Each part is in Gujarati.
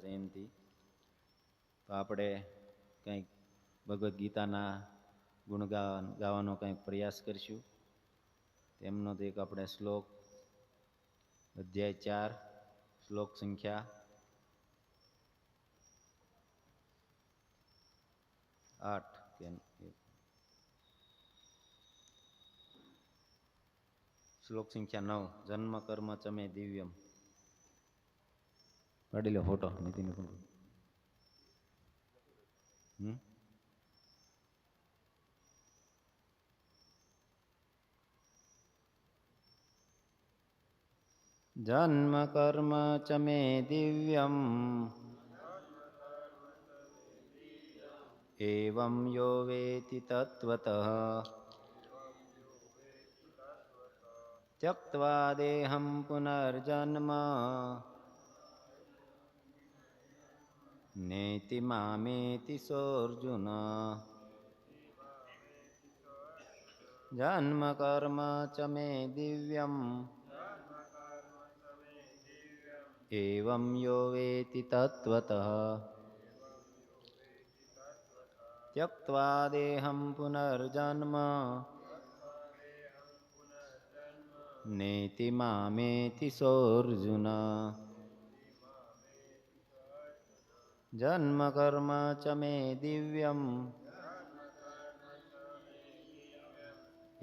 જયંતિ. તો આપણે કંઈક ભગવદ્ ગીતાના ગુણગાન ગાવાનો કંઈક પ્રયાસ કરીશું. તેમનો તો એક આપણે શ્લોક, અધ્યાય 4, શ્લોક સંખ્યા 8 શ્લોક સંખ્યા 9. જન્મ કર્મ ચમે દિવ્યમ. કાઢી લો ફોટો નીતિન. જન્મ કર્મ ચમે દિવ્યમ એવં યો વેતિ તત્વતઃ ત્યક્ત્વા દેહં પુનર્જન્મ નેતિ મામેતિ સોऽર્જુન. જન્મ કર્મ ચ મે દિવ્યમ એવં યો વેતિ તત્વતઃ ત્યક્ત્વા દેહં પુનર્જન્મ નેતિ મામેતિ સોऽર્જુન. જન્મ કર્મ ચ મે દિવ્યમ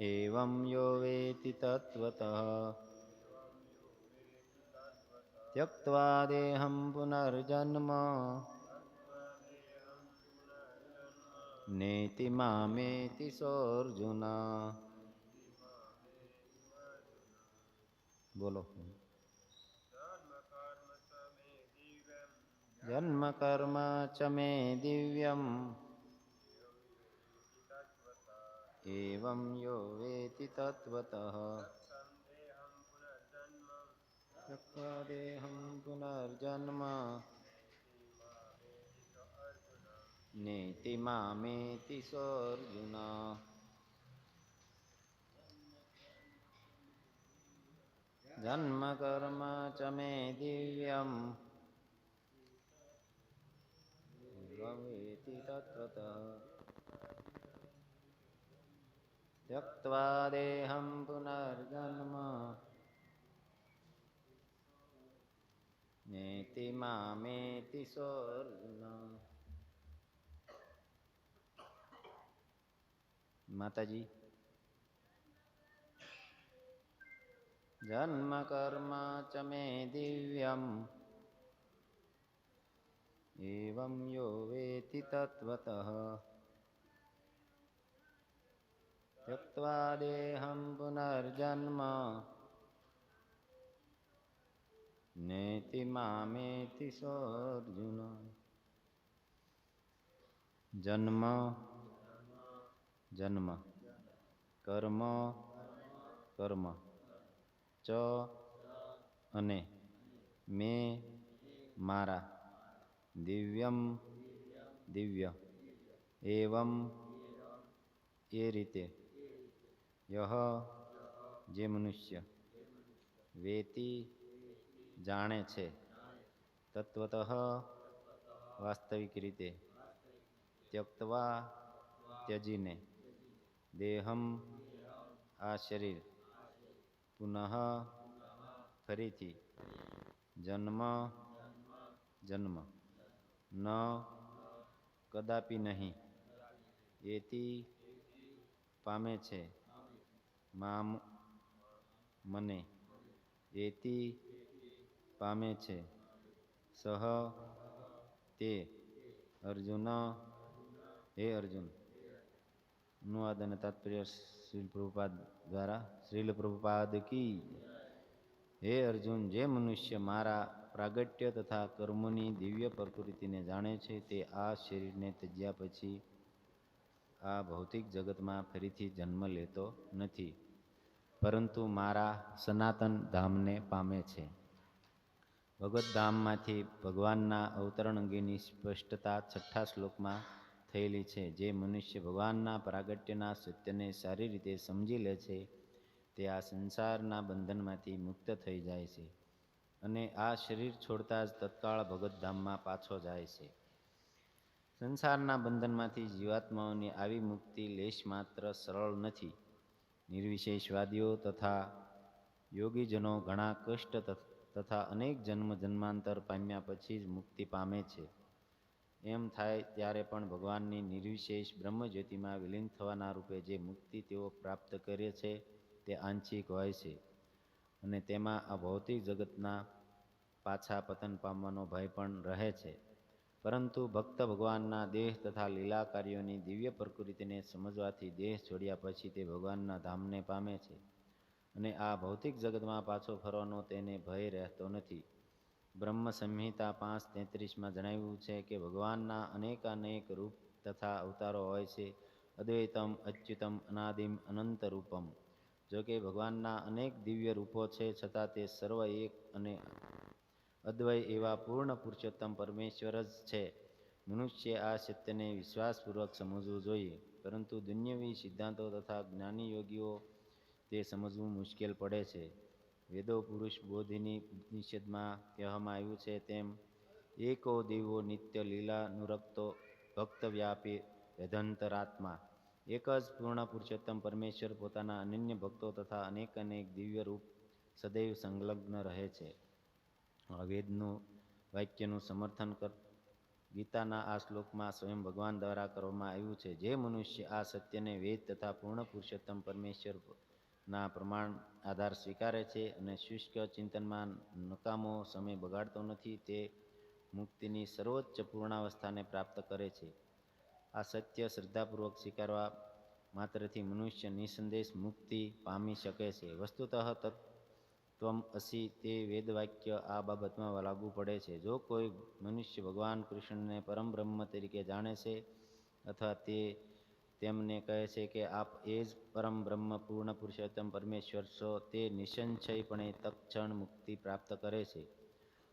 એવં યો વેતિ તત્વતઃ ત્યક્ત્વા દેહં પુનર્જન્મ નેતિ મામેતિ સોऽર્જુન. બોલો. જન્મ કર્મ ચ મે દિવ્યમ એવં યો વેતિ તત્વતઃ ત્યક્ત્વા દેહં પુનર્જન્મ નેતિ મામેતિ સોऽર્જુન. જન્મ કર્મ ચ મે દિવ્યમ એવં વેતિ તત્વતઃ ત્યક્ત્વા દેહં પુનર્જન્મ નેતિ મામેતિ સોऽર્જુન. માતાજી. જન્મ કર્મ ચ મે દિવ્યમ એવં યો વેતિ તત્વતઃ ત્યક્ત્વા દેહં પુનર્જન્મ નેતિ મામેતિ સોऽર્જુન. જન્મ જન્મ કર્મ કર્મ ચ અને મે મારા દિવ્યમ દિવ્ય એવં એ રીતે યહ જે મનુષ્ય વેતિ જાણે છે તત્વતઃ વાસ્તવિક રીતે ત્યક્ત્વા ત્યજીને દેહમ આ શરીર પુનઃ ફરીથી જન્મ જન્મ ન કદાપી નહીં એતિ પામે છે મામ મને એતિ પામે છે સહ તે અર્જુન હે અર્જુન. અનુવાદ અને તાત્પર્ય શ્રીલ પ્રભુપાદ દ્વારા. શ્રીલ પ્રભુપાદ કી. હે અર્જુન, જે મનુષ્ય મારા પ્રાગટ્ય તથા કર્મોની દિવ્ય પ્રકૃતિને જાણે છે તે આ શરીરને ત્યજ્યા પછી આ ભૌતિક જગતમાં ફરીથી જન્મ લેતો નથી, પરંતુ મારા સનાતન ધામને પામે છે. ભગવદ્ ધામમાંથી ભગવાનના અવતરણ અંગેની સ્પષ્ટતા 6થા શ્લોકમાં થયેલી છે. જે મનુષ્ય ભગવાનના પ્રાગટ્યના સત્યને સારી રીતે સમજી લે છે તે આ સંસારના બંધનમાંથી મુક્ત થઈ જાય છે અને આ શરીર છોડતા જ તત્કાળ ભગતધામમાં પાછો જાય છે. સંસારના બંધનમાંથી જીવાત્માઓની આવી મુક્તિ લેશ માત્ર સરળ નથી. નિર્વિશેષવાદીઓ તથા યોગીજનો ઘણા કષ્ટ તથા અનેક જન્મ જન્માંતર પામ્યા પછી જ મુક્તિ પામે છે. એમ થાય ત્યારે પણ ભગવાનની નિર્વિશેષ બ્રહ્મજ્યોતિમાં વિલીન થવાના રૂપે જે મુક્તિ તેઓ પ્રાપ્ત કરે છે તે આંશિક હોય છે, અને તેમાં આ ભૌતિક જગતના પાછા પતન પામવાનો ભય પણ રહે છે. પરંતુ ભક્ત ભગવાનના દેહ તથા લીલા કાર્યોની દિવ્ય પ્રકૃતિને સમજવાથી દેહ છોડ્યા પછી તે ભગવાનના ધામને પામે છે, અને આ ભૌતિક જગતમાં પાછો ફરવાનો તેને ભય રહેતો નથી. બ્રહ્મ સંહિતા 5:33 જણાવ્યું છે કે ભગવાનના અનેકાનેક રૂપ તથા અવતારો હોય છે. અદ્વૈતમ અચ્યુતમ અનાદિમ અનંત રૂપમ. જોકે ભગવાનના અનેક દિવ્ય રૂપો છે, છતાં તે સર્વ એક અને અદ્વય એવા પૂર્ણ પુરુષોત્તમ પરમેશ્વર જ છે. મનુષ્ય આ સત્યને વિશ્વાસપૂર્વક સમજવું જોઈએ, પરંતુ દુન્યવી સિદ્ધાંતો તથા જ્ઞાની યોગીઓ તે સમજવું મુશ્કેલ પડે છે. વેદો પુરુષ બોધિની ઉપનિષદમાં કહેવામાં આવ્યું છે તેમ, એકો દેવો નિત્ય લીલા નુરક્તો ભક્તવ્યાપી વેદંતરાત્મા. એક જ પૂર્ણ પુરુષોત્તમ પરમેશ્વર પોતાના અનન્ય ભક્તો તથા અનેક દિવ્ય રૂપ સદૈવ સંલગ્ન રહે છે. આ વેદનું વાક્યનું સમર્થન ગીતાના આ શ્લોકમાં સ્વયં ભગવાન દ્વારા કરવામાં આવ્યું છે. જે મનુષ્ય આ સત્યને વેદ તથા પૂર્ણ પુરુષોત્તમ પરમેશ્વરના પ્રમાણ આધાર સ્વીકારે છે અને શુષ્ક ચિંતનમાં નકામો સમય બગાડતો નથી, તે મુક્તિની સર્વોચ્ચ પૂર્ણાવસ્થાને પ્રાપ્ત કરે છે. આ સત્ય શ્રદ્ધાપૂર્વક સ્વીકારવા માત્રથી મનુષ્ય નિસંદેશ મુક્તિ પામી શકે છે. વસ્તુતઃ તત્વમ અસી તે વેદવાક્ય આ બાબતમાં લાગુ પડે છે. જો કોઈ મનુષ્ય ભગવાન કૃષ્ણને પરમ બ્રહ્મ તરીકે જાણે છે અથવા તે તેમને કહે છે કે આપ એ જ પરમ બ્રહ્મ પૂર્ણ પુરુષોત્તમ પરમેશ્વર છો, તે નિસંશયપણે તત્ક્ષણ મુક્તિ પ્રાપ્ત કરે છે,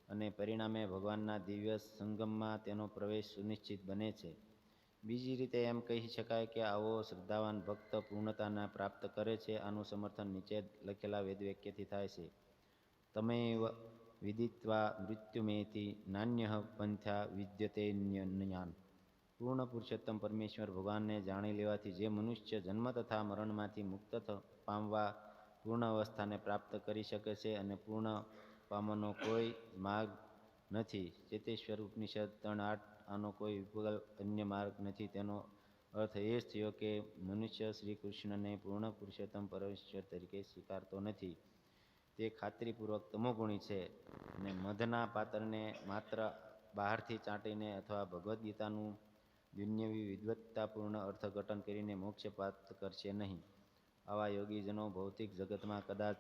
અને પરિણામે ભગવાનના દિવ્ય સંગમમાં તેનો પ્રવેશ સુનિશ્ચિત બને છે. બીજી રીતે એમ કહી શકાય કે આવો શ્રદ્ધાવાન ભક્ત પૂર્ણતાને પ્રાપ્ત કરે છે. આનું સમર્થન નીચે લખેલા વેદવાક્યથી થાય છે. તમેવ વિદિત્વા મૃત્યુમેતિ નાન્યઃ પંથા વિદ્યતેન્યન્યાન. પૂર્ણ પુરુષોત્તમ પરમેશ્વર ભગવાનને જાણી લેવાથી જે મનુષ્ય જન્મ તથા મરણમાંથી મુક્ત પામવા પૂર્ણ અવસ્થાને પ્રાપ્ત કરી શકે છે, અને પૂર્ણ પામવાનો કોઈ માર્ગ નથી. ચેતેશ્વર ઉપનિષદ 3:8. આનો કોઈ વિકલ્પ અન્ય માર્ગ નથી. તેનો અર્થ એ જ થયો કે મનુષ્ય શ્રી કૃષ્ણને પૂર્ણ પુરુષોત્તમ પરમેશ્વર તરીકે સ્વીકારતો નથી. તે ખાતરીપૂર્વક તમોગુણી છે, અને મધના પાત્રને માત્ર બહારથી ચાટીને અથવા ભગવદ્ ગીતાનું દુન્યવી વિદ્વત્તાપૂર્ણ અર્થઘટન કરીને મોક્ષ પ્રાપ્ત કરશે નહીં. આવા યોગીજનો ભૌતિક જગતમાં કદાચ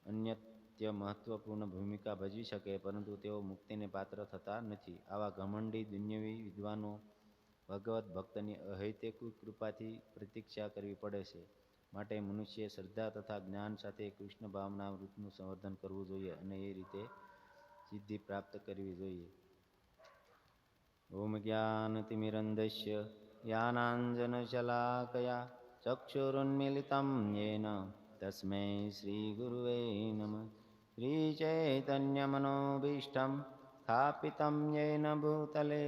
અન્યત્ય મહત્વપૂર્ણ ભૂમિકા ભજવી શકે, પરંતુ તેઓ મુક્તિને પાત્ર થતા નથી. આવા ઘમંડી દુન્યવી વિદ્વાનો ભગવત ભક્તની અહેતુક કૃપાથી પ્રતીક્ષા કરવી પડે છે. માટે મનુષ્ય શ્રદ્ધા તથા જ્ઞાન સાથે કૃષ્ણ ભાવના વૃત્તિનું સંવર્ધન કરવું જોઈએ, અને એ રીતે સિદ્ધિ પ્રાપ્ત કરવી જોઈએ. ઓમ જ્ઞાનતિમિરન્ધસ્ય જ્ઞાનાંજનશલાકયા ચક્ષુરુન્મીલિतं યેન તસ્મૈ શ્રીગુરવે નમઃ. શ્રીચૈતન્યમનોભીષ્ટં સ્થાપિतं યેન ભૂતલે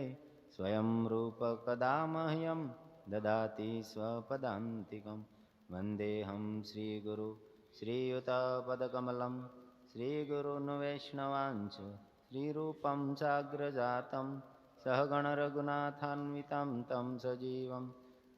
સ્વયં રૂપ કદા મह्यं દદાતિ સ્વપદાન્તિકં. વંદેહં શ્રીગુરુ શ્રીયુતપદકમलं શ્રીગુરૂन् વૈષ્ણવાંશ્ચ શ્રીરૂપં સાગ્રજાतं સહગણ રઘુનાથાન્વિतं तं સજીવં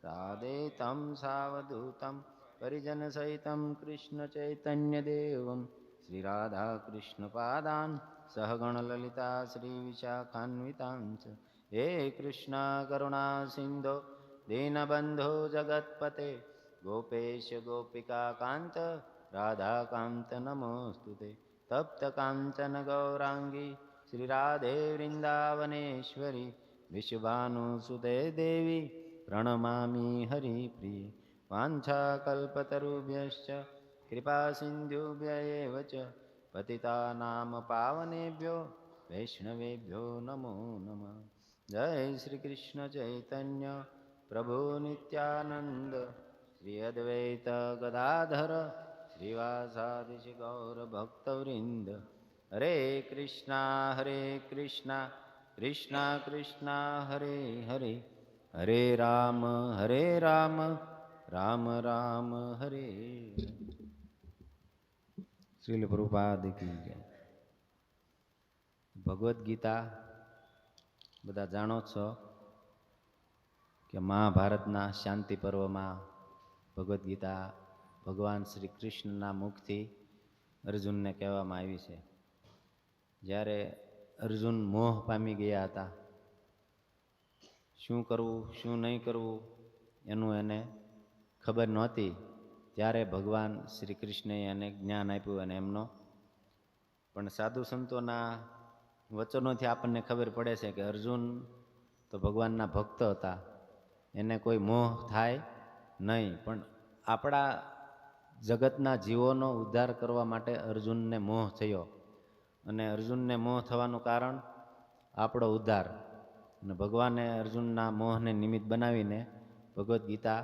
સાદૈतं સાવધૂतं પરિજનસહિतं કૃષ્ણચૈતન્યદેવં શ્રીરાધાકૃષ્ણપાદાन् સહગણ લલિતા શ્રીવિશાખાન્વિતાંશ્ચ. હે કૃષ્ણ કરુણા સિંધો દીનબંધો જગત્પતે ગોપેશ ગોપિકાકાંત રાધાકાંત નમોસ્તુતે. તપ્ત કાંચન ગૌરાંગી શ્રીરાધે વૃંદાવનેશ્વરી વિશ્વભાનુસુતે દેવી પ્રણમામિ હરિપ્રિયે. વાંછાકલ્પતરુભ્યશ્ચ કૃપા સિંધુભ્ય એવ ચ પતિતાનામ પાવનેભ્યો વૈષ્ણવેભ્યો નમો નમઃ. જય શ્રી કૃષ્ણ ચૈતન્ય પ્રભુ નિત્યાનંદ શ્રી અદ્વૈત ગદાધર શ્રીવાસાદિ ગૌર ભક્તવૃંદ. હરે કૃષ્ણ કૃષ્ણ કૃષ્ણ હરે હરે, હરે રામ રામ રામ હરે. શ્રીલ પ્રભુપાદ કી જય. ભગવદ્ ગીતા બધા જાણો છો કે મહાભારતના શાંતિ પર્વમાં ભગવદ્ ગીતા ભગવાન શ્રી કૃષ્ણના મુખથી અર્જુનને કહેવામાં આવી છે. જ્યારે અર્જુન મોહ પામી ગયા હતા, શું કરવું શું નહીં કરવું એનું એને ખબર નહોતી, ત્યારે ભગવાન શ્રી કૃષ્ણએ એને જ્ઞાન આપ્યું અને એમનો પણ સાધુ સંતોના વચનોથી આપણને ખબર પડે છે કે અર્જુન તો ભગવાનના ભક્ત હતા, એને કોઈ મોહ થાય નહીં. પણ આપણા જગતના જીવોનો ઉદ્ધાર કરવા માટે અર્જુનને મોહ થયો, અને અર્જુનને મોહ થવાનું કારણ આપણો ઉદ્ધાર. અને ભગવાને અર્જુનના મોહને નિમિત્ત બનાવીને ભગવદ્ ગીતા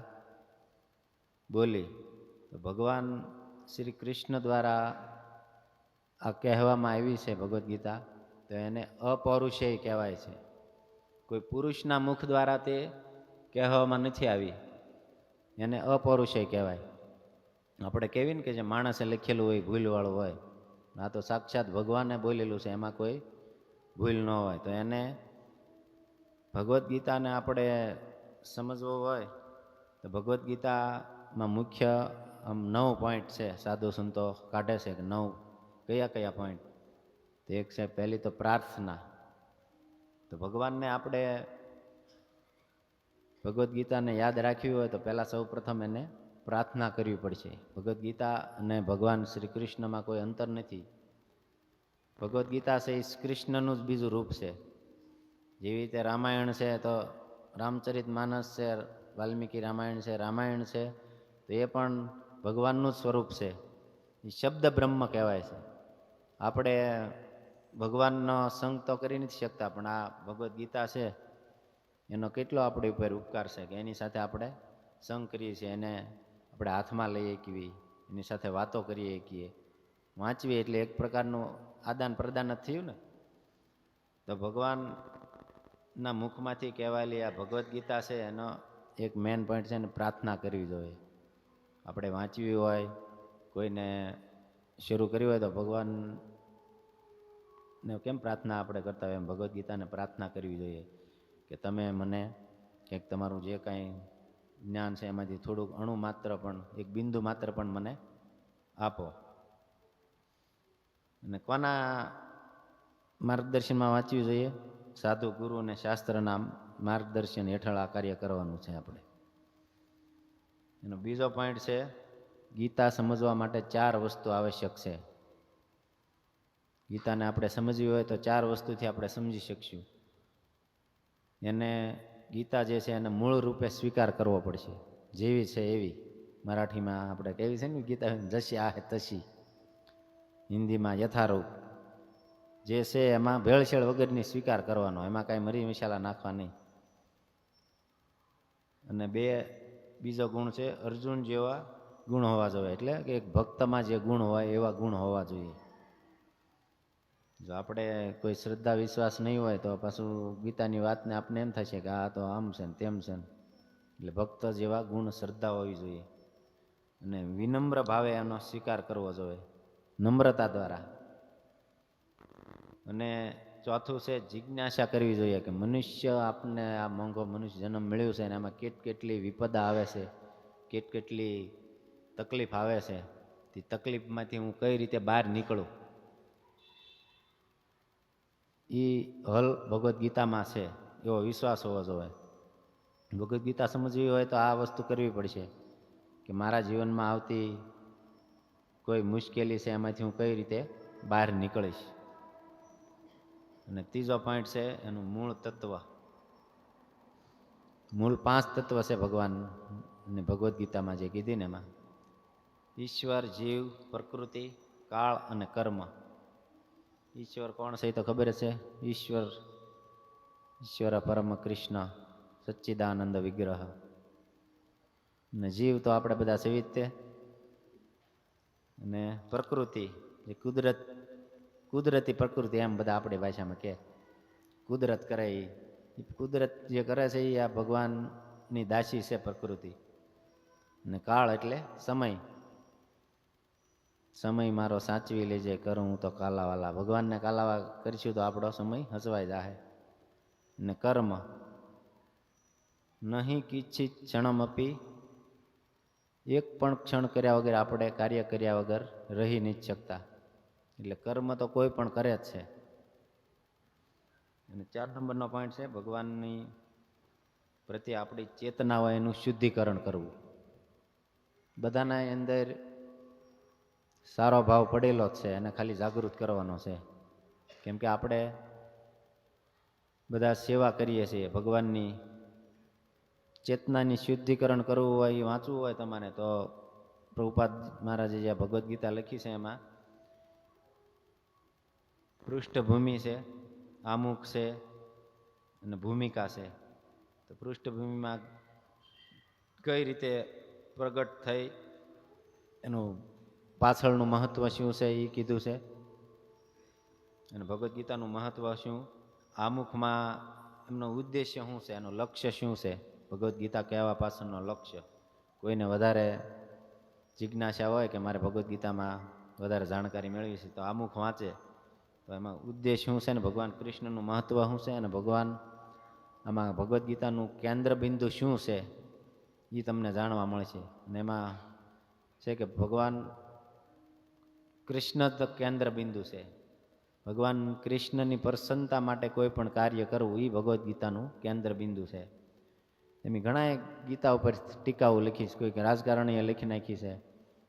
બોલી. તો ભગવાન શ્રી કૃષ્ણ દ્વારા આ કહેવામાં આવી છે ભગવદ્ ગીતા, તો એને અપૌરુષેય કહેવાય છે. કોઈ પુરુષના મુખ દ્વારા તે કહેવામાં નથી આવી, એને અપૌરુષેય કહેવાય. આપણે કહેવી ને કે જે માણસે લખેલું હોય ભૂલવાળું હોય, આ તો સાક્ષાત ભગવાને બોલેલું છે, એમાં કોઈ ભૂલ ન હોય. તો એને ભગવદ્ ગીતાને આપણે સમજવો હોય તો ભગવદ્ ગીતામાં મુખ્ય 9 પોઈન્ટ છે, સાધુ સંતો કાઢે છે કે 9 કયા કયા પોઈન્ટ. તો એક છે પહેલી તો પ્રાર્થના. તો ભગવાનને આપણે ભગવદ્ ગીતાને યાદ રાખવી હોય તો પહેલાં સૌ પ્રથમ એને પ્રાર્થના કરવી પડશે. ભગવદ્ ગીતા અને ભગવાન શ્રી કૃષ્ણમાં કોઈ અંતર નથી. ભગવદ્ ગીતા છે એ કૃષ્ણનું જ બીજું રૂપ છે. જેવી રીતે રામાયણ છે તો રામચરિત માનસ છે, વાલ્મીકી રામાયણ છે, રામાયણ છે, તો એ પણ ભગવાનનું જ સ્વરૂપ છે. એ શબ્દ બ્રહ્મ કહેવાય છે. આપણે ભગવાનનો સંગ તો કરી નથી શકતા, પણ આ ભગવદ્ ગીતા છે એનો કેટલો આપણી ઉપર ઉપકાર છે કે એની સાથે આપણે સંગ કરીએ છીએ, એને આપણે હાથમાં લઈ શકીએ, એની સાથે વાતો કરી શકીએ, વાંચવી એટલે એક પ્રકારનું આદાન પ્રદાન જ થયું ને. તો ભગવાનના મુખમાંથી કહેવાયેલી આ ભગવદ્ ગીતા છે એનો એક મેઇન પોઈન્ટ છે ને પ્રાર્થના કરવી જોઈએ. આપણે વાંચવી હોય, કોઈને શરૂ કરવી હોય તો ભગવાનને કેમ પ્રાર્થના આપણે કરતા હોય એમ ભગવદ્ ગીતાને પ્રાર્થના કરવી જોઈએ કે તમે મને કંઈક તમારું જે કાંઈ જ્ઞાન છે એમાંથી થોડુંક અણુ માત્ર પણ, એક બિંદુ માત્ર પણ મને આપો. અને કોના માર્ગદર્શનમાં વાંચવી જોઈએ? સાધુ ગુરુ અને શાસ્ત્રના માર્ગદર્શન હેઠળ આ કાર્ય કરવાનું છે આપણે. એનો બીજો પોઈન્ટ છે, ગીતા સમજવા માટે 4 વસ્તુ આવશ્યક છે. ગીતાને આપણે સમજવી હોય તો 4 વસ્તુથી આપણે સમજી શકશું. એને ગીતા જે છે એને મૂળ રૂપે સ્વીકાર કરવો પડશે, જેવી છે એવી. મરાઠીમાં આપણે કેવી છે ને ગીતા જશી આહે તશી, હિન્દીમાં યથારૂપ. જે છે એમાં ભેળસેળ વગરની સ્વીકાર કરવાનો, એમાં કાંઈ મરી મસાલા નાખવા નહીં. અને બીજો ગુણ છે અર્જુન જેવા ગુણ હોવા જોઈએ, એટલે કે એક ભક્તમાં જે ગુણ હોય એવા ગુણ હોવા જોઈએ. જો આપણે કોઈ શ્રદ્ધા વિશ્વાસ નહીં હોય તો પાછું ગીતાની વાતને આપણે એમ થશે કે આ તો આમ છે ને તેમ છે ને. એટલે ભક્ત જેવા ગુણ શ્રદ્ધા હોવી જોઈએ, અને વિનમ્ર ભાવે એનો સ્વીકાર કરવો જોઈએ, નમ્રતા દ્વારા. અને ચોથું છે જિજ્ઞાસા કરવી જોઈએ કે મનુષ્ય, આપણને આ મોંઘો મનુષ્ય જન્મ મળ્યું છે ને એમાં કેટલી વિપદા આવે છે, કેટલી તકલીફ આવે છે, તે તકલીફમાંથી હું કઈ રીતે બહાર નીકળું, એ હલ ભગવદ્ ગીતામાં છે, એવો વિશ્વાસ હોવો જોઈએ. ભગવદ્ ગીતા સમજવી હોય તો આ વસ્તુ કરવી પડશે કે મારા જીવનમાં આવતી કોઈ મુશ્કેલી છે એમાંથી હું કઈ રીતે બહાર નીકળીશ. અને ત્રીજો પોઈન્ટ છે એનું મૂળ તત્વ. મૂળ 5 તત્વ છે ભગવાન ને ભગવદ્ ગીતામાં જે કીધી ને એમાં ઈશ્વર, જીવ, પ્રકૃતિ, કાળ અને કર્મ. ઈશ્વર કોણ છે એ તો ખબર છે, ઈશ્વર પરમ કૃષ્ણ સચ્ચિદાનંદ વિગ્રહ. અને જીવ તો આપણે બધા સેવી જ તે. અને પ્રકૃતિ જે કુદરત કુદરતી પ્રકૃતિ એમ બધા આપણી ભાષામાં કહે. કુદરત કરે એ કુદરત જે કરે છે એ આ ભગવાનની દાસી છે પ્રકૃતિ. અને કાળ એટલે સમય. સમય મારો સાચવી લેજે કરું હું તો કાલાવાલા. ભગવાનને કાલાવા કરીશું તો આપણો સમય હસવાઈ જાહે. ને કર્મ નહીં કિંચિત ક્ષણમ અપી, એક પણ ક્ષણ કર્યા વગર આપણે કાર્ય કર્યા વગર રહી નથી શકતા. એટલે કર્મ તો કોઈ પણ કરે જ છે. અને 4 નંબરનો પોઈન્ટ છે ભગવાનની પ્રત્યે આપણી ચેતના હોય એનું શુદ્ધિકરણ કરવું. બધાના અંદર સારો ભાવ પડેલો જ છે, એને ખાલી જાગૃત કરવાનો છે. કેમ કે આપણે બધા સેવા કરીએ છીએ. ભગવાનની ચેતનાની શુદ્ધિકરણ કરવું હોય, વાંચવું હોય તમારે તો પ્રભુપાદ મહારાજે જે ભગવદ્ ગીતા લખી છે એમાં પૃષ્ઠભૂમિ છે, આમુખ છે અને ભૂમિકા છે. તો પૃષ્ઠભૂમિમાં કઈ રીતે પ્રગટ થઈ, એનું પાછળનું મહત્વ શું છે એ કીધું છે. અને ભગવદ્ ગીતાનું મહત્વ શું, આમુખમાં એમનો ઉદ્દેશ્ય શું છે, એનું લક્ષ્ય શું છે, ભગવદ્ ગીતા કહેવા પાછળનો લક્ષ્ય. કોઈને વધારે જિજ્ઞાસા હોય કે મારે ભગવદ્ ગીતામાં વધારે જાણકારી મેળવી છે તો આમુખ વાંચે તો એમાં ઉદ્દેશ શું છે ને ભગવાન કૃષ્ણનું મહત્વ શું છે અને ભગવાન આમાં ભગવદ્ ગીતાનું કેન્દ્ર બિંદુ શું છે એ તમને જાણવા મળશે. અને એમાં છે કે ભગવાન કૃષ્ણ જ કેન્દ્ર બિંદુ છે. ભગવાન કૃષ્ણની પ્રસન્નતા માટે કોઈ પણ કાર્ય કરવું એ ભગવદ્ ગીતાનું કેન્દ્ર બિંદુ છે. એમ ઘણા ગીતા ઉપર ટીકાઓ લખી છે. કોઈ રાજકારણીએ લખી નાખી છે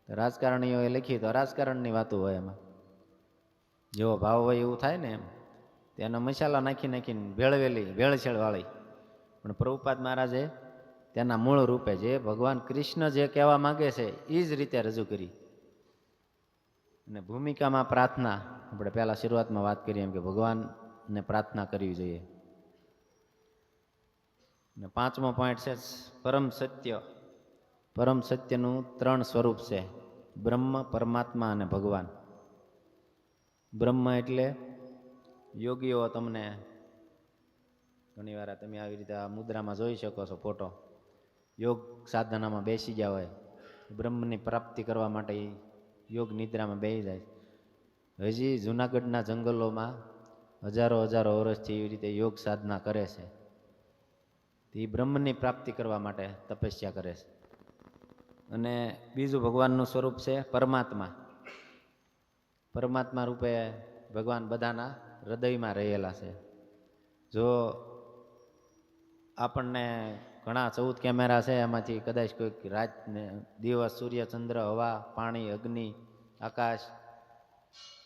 તો રાજકારણીઓએ લખી તો રાજકારણની વાતો હોય, એમાં જેવો ભાવ હોય એવું થાય ને. એમ તેના મસાલા નાખી નાખીને ભેળવેલી ભેળસેળવાળી. પણ પ્રભુપાદ મહારાજે તેના મૂળ રૂપે જે ભગવાન કૃષ્ણ જે કહેવા માંગે છે એ જ રીતે રજૂ કરી. અને ભૂમિકામાં પ્રાર્થના, આપણે પહેલા શરૂઆતમાં વાત કરીએ એમ કે ભગવાનને પ્રાર્થના કરવી જોઈએ. અને 5મો પોઈન્ટ છે પરમ સત્ય. પરમ સત્યનું 3 સ્વરૂપ છે, બ્રહ્મ, પરમાત્મા અને ભગવાન. બ્રહ્મ એટલે યોગીઓ તમને ઘણી વાર તમે આવી રીતે આ મુદ્રામાં જોઈ શકો છો ફોટો. યોગ સાધનામાં બેસી ગયા હોય, બ્રહ્મની પ્રાપ્તિ કરવા માટે યોગ નિદ્રામાં બેસી જાય. હજી જૂનાગઢના જંગલોમાં હજારો વર્ષથી એવી રીતે યોગ સાધના કરે છે. એ બ્રહ્મની પ્રાપ્તિ કરવા માટે તપસ્યા કરે છે. અને બીજું ભગવાનનું સ્વરૂપ છે પરમાત્મા. પરમાત્મા રૂપે ભગવાન બધાના હૃદયમાં રહેલા છે. જો આપણને ઘણા 14 કેમેરા છે, એમાંથી કદાચ કોઈક રાત ને દિવસ, સૂર્ય, ચંદ્ર, હવા, પાણી, અગ્નિ, આકાશ,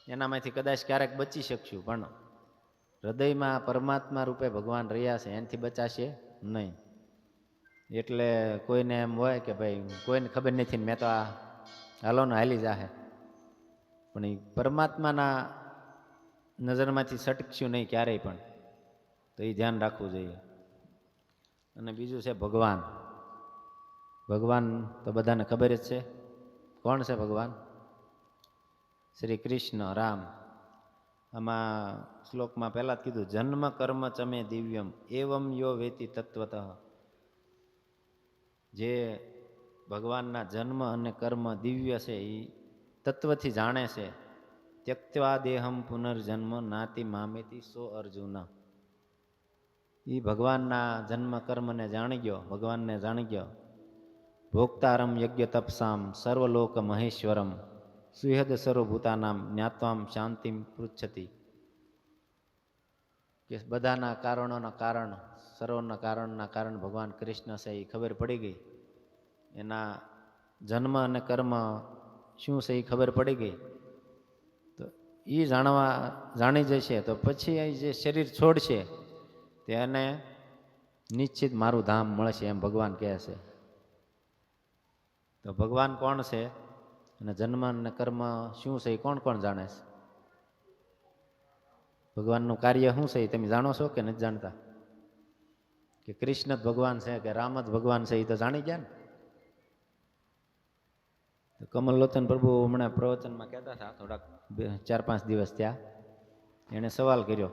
એનામાંથી કદાચ ક્યારેક બચી શકશું, પણ હૃદયમાં પરમાત્મા રૂપે ભગવાન રહ્યા છે એનાથી બચાશે નહીં. એટલે કોઈને એમ હોય કે ભાઈ કોઈને ખબર નથી મેં તો આ હાલો ને હાલી જાહે, પણ એ પરમાત્માના નજરમાંથી સટકશું નહીં ક્યારેય પણ. તો એ ધ્યાન રાખવું જોઈએ. અને બીજું છે ભગવાન. ભગવાન તો બધાને ખબર જ છે. કોણ છે ભગવાન? શ્રી કૃષ્ણ, રામ. આમાં શ્લોકમાં પહેલા જ કીધું જન્મ કર્મ ચમે દિવ્યમ એવમ યો વેતિ તત્વતઃ. જે ભગવાનના જન્મ અને કર્મ દિવ્ય છે એ તત્વથી જાણે છે. ત્યક્ત્વા દેહમ પુનર્જન્મ નાતિ મામેતિ સો અર્જુન. એ ભગવાનના જન્મ કર્મને જાણી ગયો, ભગવાનને જાણી ગયો. ભોક્તારમ યજ્ઞ તપસામ સર્વલોક મહેશ્વરમ સુહદ સર્વભૂતાનામ જ્ઞાત્વામ શાંતિમ પૃચ્છતિ. કે બધાના કારણોના કારણ, સર્વના કારણના કારણ ભગવાન કૃષ્ણ છે એ ખબર પડી ગઈ. એના જન્મ અને કર્મ શું છે એ ખબર પડી ગઈ. તો એ જાણી જશે તો પછી એ જે શરીર છોડશે તેને નિશ્ચિત મારું ધામ મળશે એમ ભગવાન કહે છે. તો ભગવાન કોણ છે અને જન્મ અને કર્મ શું છે એ કોણ કોણ જાણે છે? ભગવાનનું કાર્ય શું છે એ તમે જાણો છો કે નથી જાણતા? કે કૃષ્ણ જ ભગવાન છે કે રામ જ ભગવાન છે એ તો જાણી ગયા ને. કમલલોચન પ્રભુ હમણાં પ્રવચનમાં કહેતા હતા થોડાક 4-5 દિવસ ત્યાં એણે સવાલ કર્યો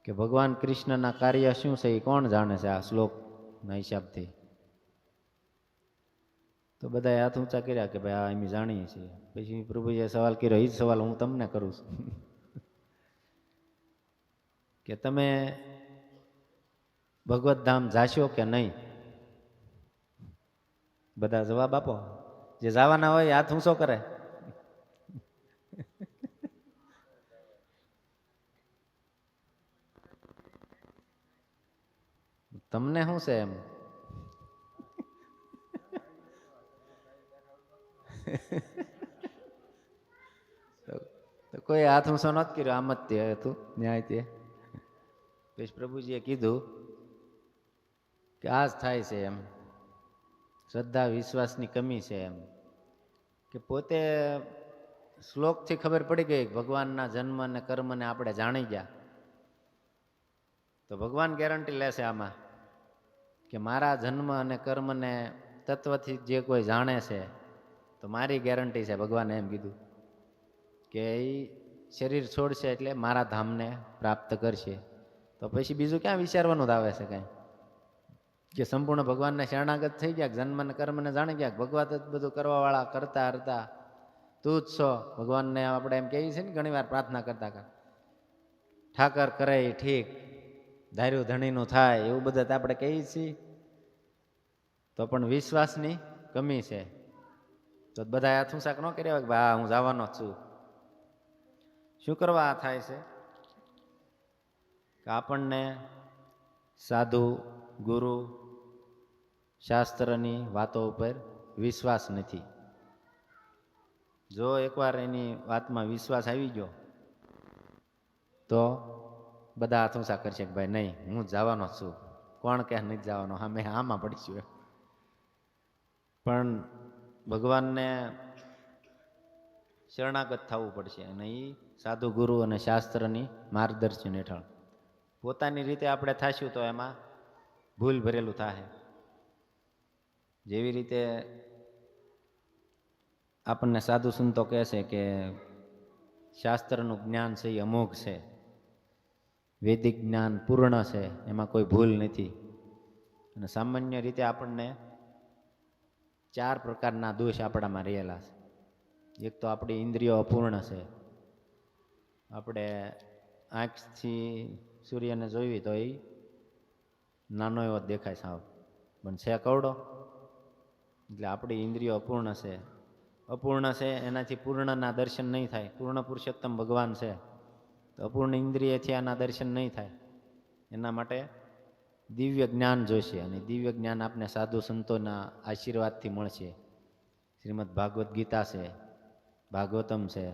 કે ભગવાન કૃષ્ણના કાર્ય શું છે એ કોણ જાણે છે આ શ્લોકના હિસાબથી? તો બધાએ હાથ ઊંચા કર્યા કે ભાઈ આ અમે જાણીએ છીએ. પછી પ્રભુજીએ સવાલ કર્યો, એ જ સવાલ હું તમને કરું છું કે તમે ભગવત ધામ જાશો કે નહીં? બધા જવાબ આપો. જે જવાના હોય હાથ ઊંચો કરે. તમને શું છે એમ? તો કોઈ હાથ ઊંચો નહોતો કર્યો, આમ જ તે હતું ન્યાય તે. પછી પ્રભુજીએ કીધું કે આ જ થાય છે એમ, શ્રદ્ધા વિશ્વાસની કમી છે એમ. કે પોતે શ્લોકથી ખબર પડી ગઈ ભગવાનના જન્મ અને કર્મને આપણે જાણી ગયા, તો ભગવાન ગેરંટી લેશે આમાં કે મારા જન્મ અને કર્મને તત્વથી જે કોઈ જાણે છે તો મારી ગેરંટી છે. ભગવાને એમ કીધું કે એ શરીર છોડશે એટલે મારા ધામને પ્રાપ્ત કરશે. તો પછી બીજું ક્યાં વિચારવાનું આવે છે કાંઈ? કે સંપૂર્ણ ભગવાનને શરણાગત થઈ ગયા, જન્મ અને કર્મને જાણી ગયા, ભગવાન જ બધું કરવાવાળા, કરતા હરતા તું જ છો. ભગવાનને આપણે એમ કહીએ છીએ ને ઘણી વાર પ્રાર્થના કરતા ઠાકર કરે ઠીક, ધાર્યું ધણીનું થાય, એવું બધા આપણે કહીએ છીએ. તો પણ વિશ્વાસની કમી છે. તો બધા હાથ ઊંચા ન કર્યા કે ભાઈ હું જવાનો જ છું. શું કરવા આ થાય છે? કે આપણને સાધુ, ગુરુ, શાસ્ત્રની વાતો ઉપર વિશ્વાસ નથી. જો એકવાર એની વાતમાં વિશ્વાસ આવી ગયો તો બધા હાથ ઊંચા કરશે કે ભાઈ નહીં, હું જ જવાનો જ છું. કોણ કે નથી જવાનો, હા મેં આમાં પડીશું. પણ ભગવાનને શરણાગત થવું પડશે, અને એ સાધુ, ગુરુ અને શાસ્ત્રની માર્ગદર્શન હેઠળ. પોતાની રીતે આપણે થાશું તો એમાં ભૂલ ભરેલું થાય. જેવી રીતે આપણને સાધુ સંતો કહે છે કે શાસ્ત્રનું જ્ઞાન છે એ અમોઘ છે, વૈદિક જ્ઞાન પૂર્ણ છે, એમાં કોઈ ભૂલ નથી. અને સામાન્ય રીતે આપણને 4 પ્રકારના દોષ આપણામાં રહેલા છે. એક તો આપણી ઇન્દ્રિયો અપૂર્ણ છે. આપણે આંખથી સૂર્યને જોઈ તો એ નાનો એવો દેખાય સાવ, પણ છે કવડો. એટલે આપણી ઇન્દ્રિયો અપૂર્ણ છે. અપૂર્ણ છે એનાથી પૂર્ણના દર્શન નહીં થાય. પૂર્ણ પુરુષોત્તમ ભગવાન છે તો અપૂર્ણ ઇન્દ્રિયથી આના દર્શન નહીં થાય. એના માટે દિવ્ય જ્ઞાન જોઈશે, અને દિવ્ય જ્ઞાન આપને સાધુ સંતોના આશીર્વાદથી મળશે. શ્રીમદ ભાગવત ગીતા છે, ભાગવતમ છે,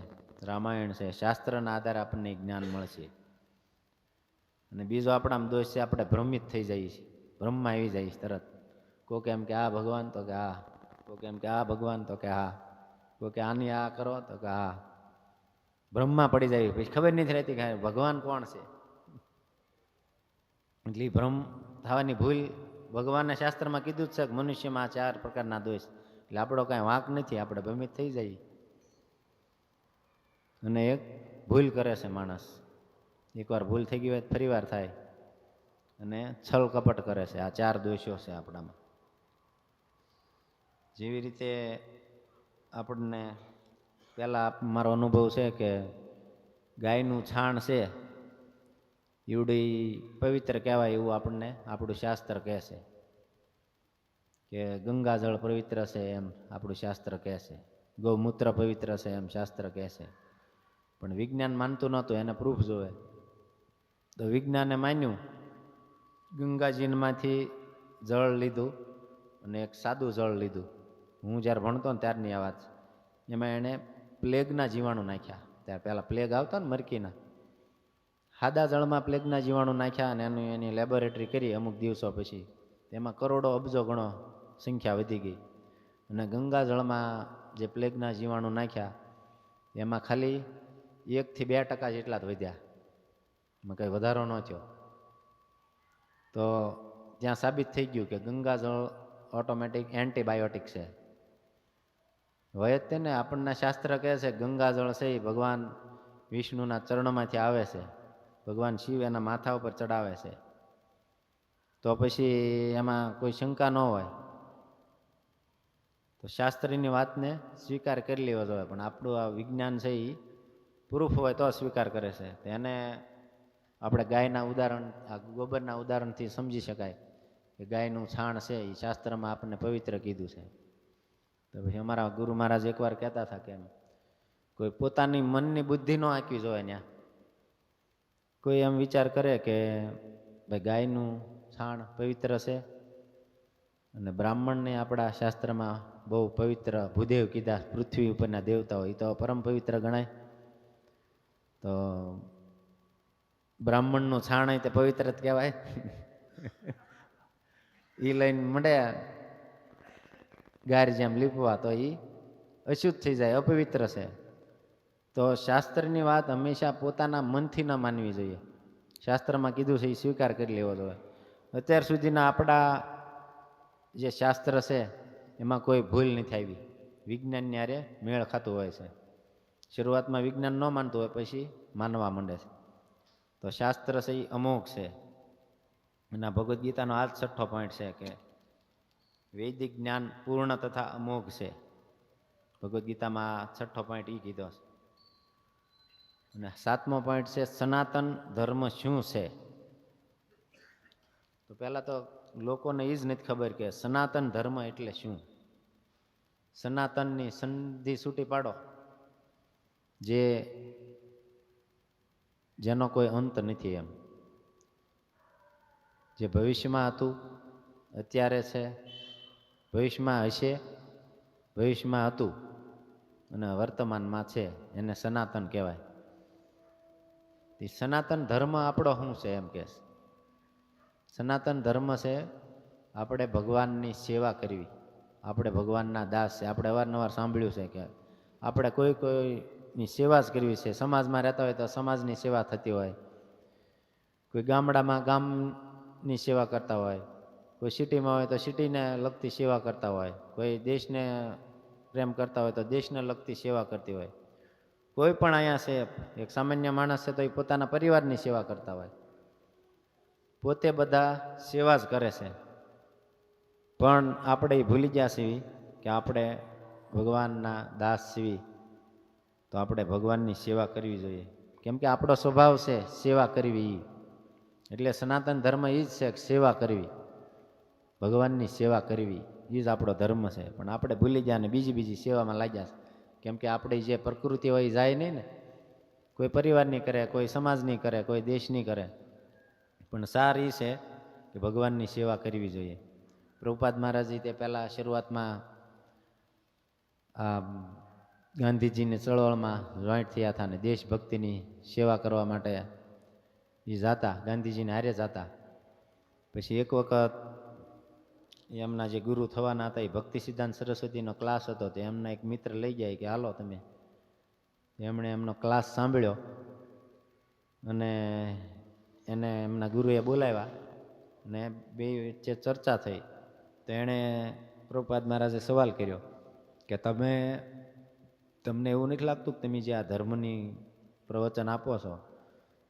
રામાયણ છે, શાસ્ત્રના આધારે આપણને જ્ઞાન મળશે. અને બીજો આપણામાં દોષ છે, આપણે ભ્રમિત થઈ જઈએ છીએ, ભ્રમમાં આવી જઈએ તરત. કોક એમ કે આ ભગવાન તો કે આ, કોક એમ કે આ ભગવાન તો કે હા, કોકે આની આ કરો તો કે હા. ભ્રમમાં પડી જાય, પછી ખબર નથી રહેતી કે ભગવાન કોણ છે. એટલે ભ્રમ થવાની ભૂલ ભગવાનના શાસ્ત્રમાં કીધું જ છે કે મનુષ્યમાં 4 પ્રકારના દોષ. એટલે આપણો કાંઈ વાંક નથી, આપણે ભ્રમિત થઈ જઈએ. અને એક ભૂલ કરે છે માણસ, એકવાર ભૂલ થઈ ગઈ હોય ફરી વાર થાય, અને છલ કપટ કરે છે. આ 4 દોષો છે આપણામાં. જેવી રીતે આપણને પહેલાં મારો અનુભવ છે કે ગાયનું છાણ છે એવડી પવિત્ર કહેવાય એવું આપણને આપણું શાસ્ત્ર કહે છે. કે ગંગાજળ પવિત્ર છે એમ આપણું શાસ્ત્ર કહે છે. ગૌમૂત્ર પવિત્ર છે એમ શાસ્ત્ર કહે છે. પણ વિજ્ઞાન માનતું નહોતું, એને પ્રૂફ જોવે. તો વિજ્ઞાને માન્યું, ગંગાજીમાંથી જળ લીધું અને એક સાદું જળ લીધું. હું જ્યારે ભણતો ને ત્યારની આ વાત, એમાં એણે પ્લેગના જીવાણુ નાખ્યા. ત્યારે પહેલાં પ્લેગ આવતા ને મરકીના, સાદા જળમાં પ્લેગના જીવાણુ નાખ્યા, અને એની લેબોરેટરી કરી અમુક દિવસો પછી. તેમાં કરોડો અબજો ગણો સંખ્યા વધી ગઈ. અને ગંગાજળમાં જે પ્લેગના જીવાણુ નાખ્યા એમાં ખાલી 1 થી 2% જેટલા જ વધ્યા, એમાં કંઈ વધારો ન થયો. તો ત્યાં સાબિત થઈ ગયું કે ગંગાજળ ઓટોમેટિક એન્ટીબાયોટિક છે. હોય જ તેને આપણના શાસ્ત્ર કહે છે ગંગાજળ છે એ ભગવાન વિષ્ણુના ચરણોમાંથી આવે છે, ભગવાન શિવ એના માથા ઉપર ચડાવે છે, તો પછી એમાં કોઈ શંકા ન હોય. તો શાસ્ત્રીની વાતને સ્વીકાર કરી લેવો જોઈએ, પણ આપણું આ વિજ્ઞાન છે એ પ્રૂફ હોય તો સ્વીકાર કરે છે. એને આપણે ગાયના ઉદાહરણ, આ ગોબરના ઉદાહરણથી સમજી શકાય કે ગાયનું છાણ છે એ શાસ્ત્રમાં આપણને પવિત્ર કીધું છે. તો પછી અમારા ગુરુ મહારાજ એકવાર કહેતા હતા કે એમ કોઈ પોતાની મનની બુદ્ધિ ન આંકવી જોઈએ. ત્યાં કોઈ એમ વિચાર કરે કે ભાઈ ગાયનું છાણ પવિત્ર છે અને બ્રાહ્મણને આપણા શાસ્ત્રમાં બહુ પવિત્ર ભૂદેવ કીધા, પૃથ્વી ઉપરના દેવતાઓ, એ તો પરમ પવિત્ર ગણાય. તો બ્રાહ્મણનું છાણ તે પવિત્ર જ કહેવાય. એ લઈને મંડ્યા ગાર જેમ લીપવા, તો એ અશુદ્ધ થઈ જાય, અપવિત્ર છે. તો શાસ્ત્રની વાત હંમેશા પોતાના મનથી ન માનવી જોઈએ. શાસ્ત્રમાં કીધું છે એ સ્વીકાર કરી લેવો જોઈએ. અત્યાર સુધીના આપણા જે શાસ્ત્ર છે એમાં કોઈ ભૂલ નથી આવી, વિજ્ઞાનની હારે મેળ ખાતું હોય છે. શરૂઆતમાં વિજ્ઞાન ન માનતું હોય, પછી માનવા માંડે છે. તો શાસ્ત્ર છે એ અમોઘ છે. અને ભગવદ્ ગીતાનો આ જ 6ઠ્ઠો પોઈન્ટ છે કે વૈદિક જ્ઞાન પૂર્ણ તથા અમોઘ છે. ભગવદ્ ગીતામાં 6ઠ્ઠો પોઈન્ટ એ કીધો છે. અને 7મો પોઈન્ટ છે સનાતન ધર્મ શું છે. તો પહેલાં તો લોકોને એ જ નથી ખબર કે સનાતન ધર્મ એટલે શું. સનાતનની સંધિ છૂટી પાડો, જેનો કોઈ અંત નથી. એમ જે ભવિષ્યમાં હતું, અત્યારે છે, ભવિષ્યમાં હશે, ભવિષ્યમાં હતું અને વર્તમાનમાં છે, એને સનાતન કહેવાય. સનાતન ધર્મ આપણો શું છે એમ કે સનાતન ધર્મ છે આપણે ભગવાનની સેવા કરવી. આપણે ભગવાનના દાસ છે. આપણે અવારનવાર સાંભળ્યું છે કે આપણે કોઈની સેવા જ કરવી છે. સમાજમાં રહેતા હોય તો સમાજની સેવા થતી હોય, કોઈ ગામડામાં ગામની સેવા કરતા હોય, કોઈ સિટીમાં હોય તો સિટીને લગતી સેવા કરતા હોય, કોઈ દેશને પ્રેમ કરતા હોય તો દેશને લગતી સેવા કરતી હોય. કોઈ પણ અહીંયા છે એક સામાન્ય માણસ છે તો એ પોતાના પરિવારની સેવા કરતા હોય. પોતે બધા સેવા જ કરે છે. પણ આપણે એ ભૂલી ગયા છીએ કે આપણે ભગવાનના દાસ છીએ, તો આપણે ભગવાનની સેવા કરવી જોઈએ. કેમ કે આપણો સ્વભાવ છે સેવા કરવી. એટલે સનાતન ધર્મ એ જ છે કે સેવા કરવી, ભગવાનની સેવા કરવી, એ જ આપણો ધર્મ છે. પણ આપણે ભૂલી ગયા ને બીજી સેવામાં લાગ્યા છે. કેમ કે આપણી જે પ્રકૃતિ હોય એ જાય નહીં ને. કોઈ પરિવારની કરે, કોઈ સમાજની કરે, કોઈ દેશની કરે. પણ સાર એ છે કે ભગવાનની સેવા કરવી જોઈએ. પ્રભુપાદ મહારાજ તે પહેલાં શરૂઆતમાં આ ગાંધીજીની ચળવળમાં જોઈન્ટ થયા હતા ને દેશભક્તિની સેવા કરવા માટે એ જાતા, ગાંધીજીને હારે જાતા. પછી એક વખત એમના જે ગુરુ થવાના હતા એ ભક્તિ સિદ્ધાંત સરસ્વતીનો ક્લાસ હતો, તો એમના એક મિત્ર લઈ જાય કે હાલો તમે. એમણે એમનો ક્લાસ સાંભળ્યો અને એને એમના ગુરુએ બોલાવ્યા ને બે વચ્ચે ચર્ચા થઈ. તો એણે પ્રભુપાદ મહારાજે સવાલ કર્યો કે તમને એવું નથી લાગતું કે તમે જે આ ધર્મની પ્રવચન આપો છો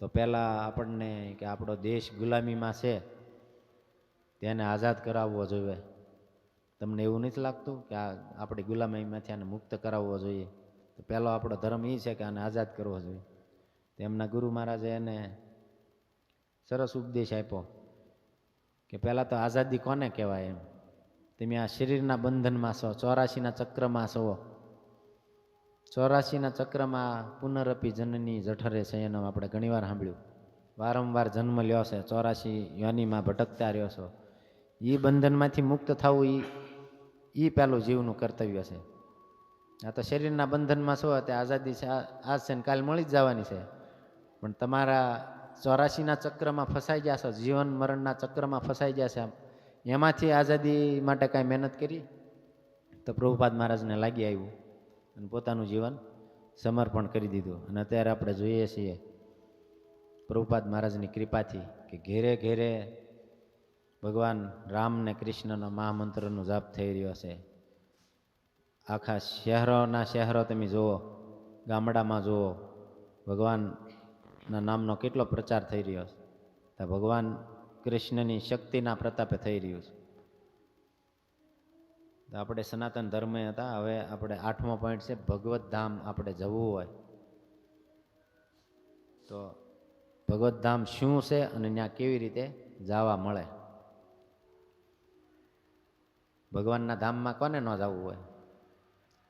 તો પહેલાં આપણને કે આપણો દેશ ગુલામીમાં છે તેને આઝાદ કરાવવો જોઈએ? તમને એવું નથી લાગતું કે આપણી ગુલામીમાંથી આને મુક્ત કરાવવો જોઈએ? તો પહેલો આપણો ધર્મ એ છે કે આને આઝાદ કરવો જોઈએ. તો એમના ગુરુ મહારાજે એને સરસ ઉપદેશ આપ્યો કે પહેલાં તો આઝાદી કોને કહેવાય એમ. તમે આ શરીરના બંધનમાં છો, 84ના ચક્રમાં છો. 84ના ચક્રમાં પુનરપી જનની જઠરે છે, એનો આપણે ઘણીવાર સાંભળ્યું. વારંવાર જન્મ લ્યો છે, 84 યોનિમાં ભટકતા રહ્યો છો. એ બંધનમાંથી મુક્ત થવું એ પહેલું જીવનું કર્તવ્ય છે. આ તો શરીરના બંધનમાં છો, તે આઝાદી છે આજ છે ને કાલ મળી જ જવાની છે. પણ તમારા 84ના ચક્રમાં ફસાઈ ગયા છો, જીવન મરણના ચક્રમાં ફસાઈ ગયા છે, એમાંથી આઝાદી માટે કાંઈ મહેનત કરી? તો પ્રભુપાદ મહારાજને લાગી આવ્યું અને પોતાનું જીવન સમર્પણ કરી દીધું. અને અત્યારે આપણે જોઈએ છીએ પ્રભુપાદ મહારાજની કૃપાથી કે ઘેરે ઘેરે ભગવાન રામ ને કૃષ્ણનો મહામંત્રનો જાપ થઈ રહ્યો છે. આખા શહેરોના શહેરો તમે જુઓ, ગામડામાં જુઓ, ભગવાનના નામનો કેટલો પ્રચાર થઈ રહ્યો છે, તો ભગવાન કૃષ્ણની શક્તિના પ્રતાપે થઈ રહ્યું છે. તો આપણે સનાતન ધર્મે હતા. હવે આપણે 8મો પોઈન્ટ છે, ભગવત ધામ આપણે જવું હોય તો ભગવત ધામ શું છે અને ત્યાં કેવી રીતે જવા મળે. ભગવાનના ધામમાં કોને ન જવું હોય?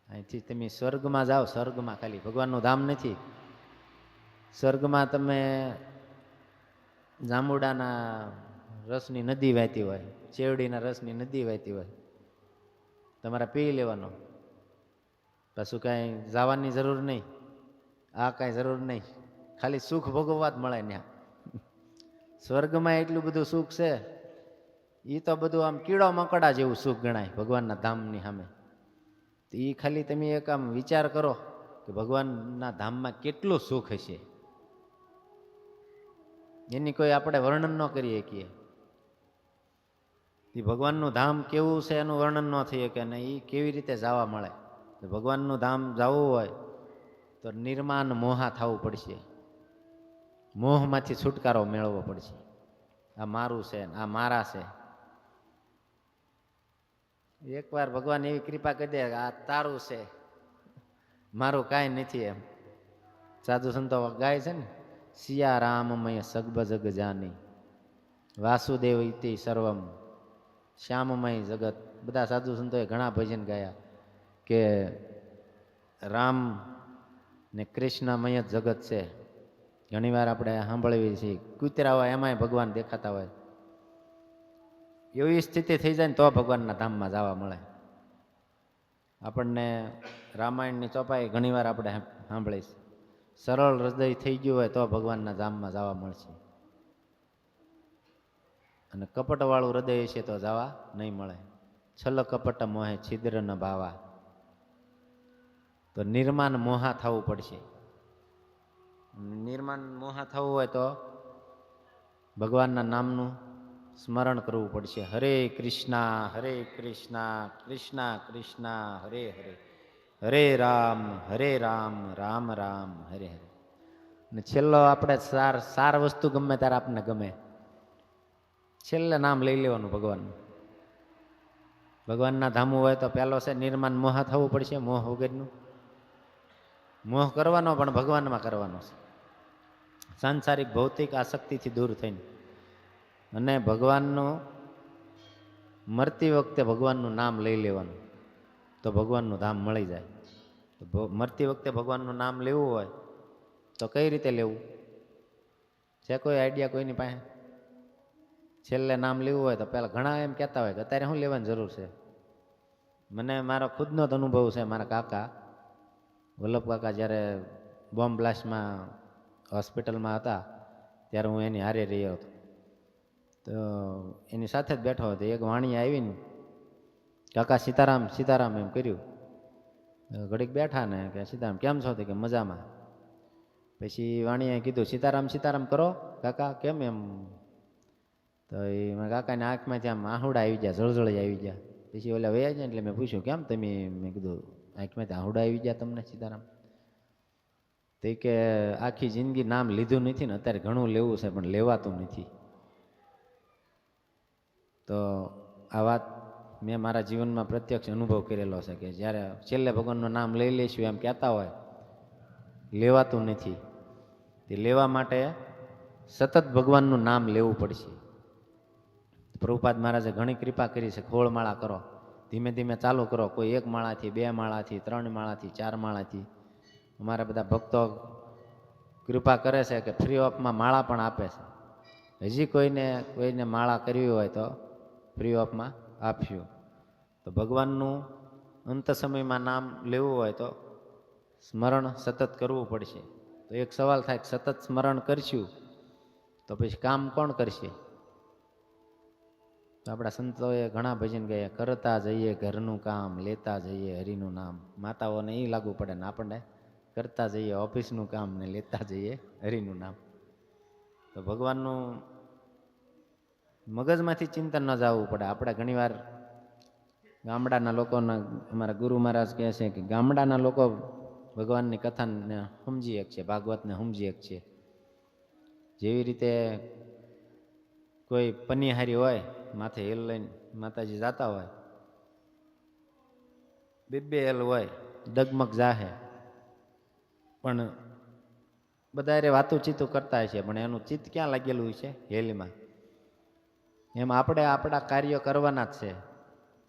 અહીંથી તમે સ્વર્ગમાં જાઓ, સ્વર્ગમાં ખાલી ભગવાનનું ધામ નથી. સ્વર્ગમાં તમે જાંબુડાના રસની નદી વહેતી હોય, શેરડીના રસની નદી વહેતી હોય, તમારે પી લેવાનો, પાછું કાંઈ જવાની જરૂર નહીં, આ કાંઈ જરૂર નહીં, ખાલી સુખ ભોગવવા જ મળે ત્યાં. સ્વર્ગમાં એટલું બધું સુખ છે, એ તો બધું આમ કીડો મકોડા જેવું સુખ ગણાય ભગવાનના ધામની સામે. તો એ ખાલી તમે એક આમ વિચાર કરો કે ભગવાનના ધામમાં કેટલું સુખ હશે, એની કોઈ આપણે વર્ણન ન કરી શકીએ. એ ભગવાનનું ધામ કેવું છે એનું વર્ણન ન થઈ શકે, અને એ કેવી રીતે જવા મળે. ભગવાનનું ધામ જવું હોય તો નિર્માણ મોહા થવું પડશે, મોહમાંથી છુટકારો મેળવવો પડશે. આ મારું છે, આ મારા છે. એકવાર ભગવાન એવી કૃપા કરી દે, આ તારું છે, મારું કાંઈ નથી. એમ સાધુ સંતો ગાય છે ને, સિયા રામમય સગબ જગ જાની, વાસુદેવ ઇતિ સર્વમ શ્યામમય જગત. બધા સાધુ સંતોએ ઘણા ભજન ગાયા કે રામ ને કૃષ્ણમય જ જગત છે. ઘણીવાર આપણે સાંભળવી છીએ, કૂતરા હોય એમાંય ભગવાન દેખાતા હોય. એવી સ્થિતિ થઈ જાય ને તો ભગવાનના ધામમાં જવા મળે. આપણને રામાયણની ચોપાઈ ઘણીવાર આપણે સાંભળીશ, સરળ હૃદય થઈ ગયું હોય તો ભગવાનના ધામમાં જવા મળશે, અને કપટવાળું હૃદય છે તો જવા નહીં મળે. છલ કપટ મોહે છિદ્ર ન ભાવા. તો નિર્માણ મોહા થવું પડશે. નિર્માણ મોહા થવું હોય તો ભગવાનના નામનું સ્મરણ કરવું પડશે. હરે કૃષ્ણ કૃષ્ણ કૃષ્ણ હરે હરે, હરે રામ રામ રામ હરે હરે. અને છેલ્લો આપણે સાર વસ્તુ ગમે ત્યારે આપણને ગમે, છેલ્લે નામ લઈ લેવાનું ભગવાનનું. ભગવાનના ધામું હોય તો પહેલો છે નિર્માણ મોહા થવું પડશે, મોહ વગરનું. મોહ કરવાનો પણ ભગવાનમાં કરવાનો છે, સાંસારિક ભૌતિક આસક્તિથી દૂર થઈને. અને ભગવાનનું મરતી વખતે ભગવાનનું નામ લઈ લેવાનું તો ભગવાનનું ધામ મળી જાય. તો મરતી વખતે ભગવાનનું નામ લેવું હોય તો કઈ રીતે લેવું છે? કોઈ આઈડિયા કોઈની પાસે? છેલ્લે નામ લેવું હોય તો પહેલાં ઘણા એમ કહેતા હોય કે અત્યારે શું લેવાની જરૂર છે. મને મારો ખુદનો જ અનુભવ છે. મારા કાકા વલ્લભ કાકા જ્યારે બોમ્બ બ્લાસ્ટમાં હોસ્પિટલમાં હતા ત્યારે હું એની હારે રહ્યો હતો. તો એની સાથે જ બેઠો હતો. એક વાણી આવીને કાકા સીતારામ સીતારામ એમ કર્યું. ઘડીક બેઠા ને કે સીતારામ કેમ છો? કે મજામાં. પછી વાણીએ કીધું સીતારામ સીતારામ કરો કાકા, કેમ એમ? તો એ મારા કાકાની આંખમાંથી આમ આહુડા આવી ગયા, જળજળી આવી ગયા. પછી ઓલા વયા જાય એટલે મેં પૂછ્યું કેમ તમે? મેં કીધું આંખમાંથી આહુડા આવી ગયા તમને સીતારામ? તો કે આખી જિંદગી નામ લીધું નથી ને અત્યારે ઘણું લેવું છે પણ લેવાતું નથી. તો આ વાત મેં મારા જીવનમાં પ્રત્યક્ષ અનુભવ કરેલો છે કે જ્યારે છેલ્લે ભગવાનનું નામ લઈ લઈશું એમ કહેતા હોય, લેવાતું નથી. તે લેવા માટે સતત ભગવાનનું નામ લેવું પડશે. પ્રભુપાદ મહારાજે ઘણી કૃપા કરી છે. ખોળ માળા કરો, ધીમે ધીમે ચાલુ કરો. કોઈ 1 માળાથી 2 માળાથી 3 માળાથી 4 માળાથી. અમારા બધા ભક્તો કૃપા કરે છે કે ફ્રી ઓફમાં માળા પણ આપે છે. હજી કોઈને માળા કરવી હોય તો ફ્રી ઓફમાં આપ્યું. તો ભગવાનનું અંત સમયમાં નામ લેવું હોય તો સ્મરણ સતત કરવું પડશે. તો એક સવાલ થાય કે સતત સ્મરણ કરશું તો પછી કામ કોણ કરશે? તો આપણા સંતોએ ઘણા ભજન ગયા, કરતા જઈએ ઘરનું કામ, લેતા જઈએ હરિનું નામ. માતાઓને એ લાગુ પડે ને આપણને કરતા જઈએ ઓફિસનું કામ ને લેતા જઈએ હરિનું નામ. તો ભગવાનનું મગજમાંથી ચિંતન ન જવું પડે. આપણે ઘણીવાર ગામડાના લોકોના, અમારા ગુરુ મહારાજ કહે છે કે ગામડાના લોકો ભગવાનની કથાને સમજી શકશે, ભાગવતને સમજી શકશે. જેવી રીતે કોઈ પનિહારી હોય, માથે હેલ લઈને માતાજી જાતા હોય, બે હેલ હોય, ડગમગ જાહે, પણ બધા વાતું ચીતું કરતા હશે, પણ એનું ચિત્ત ક્યાં લાગેલું છે? હેલમાં. એમ આપણે આપણા કાર્ય કરવાના જ છે,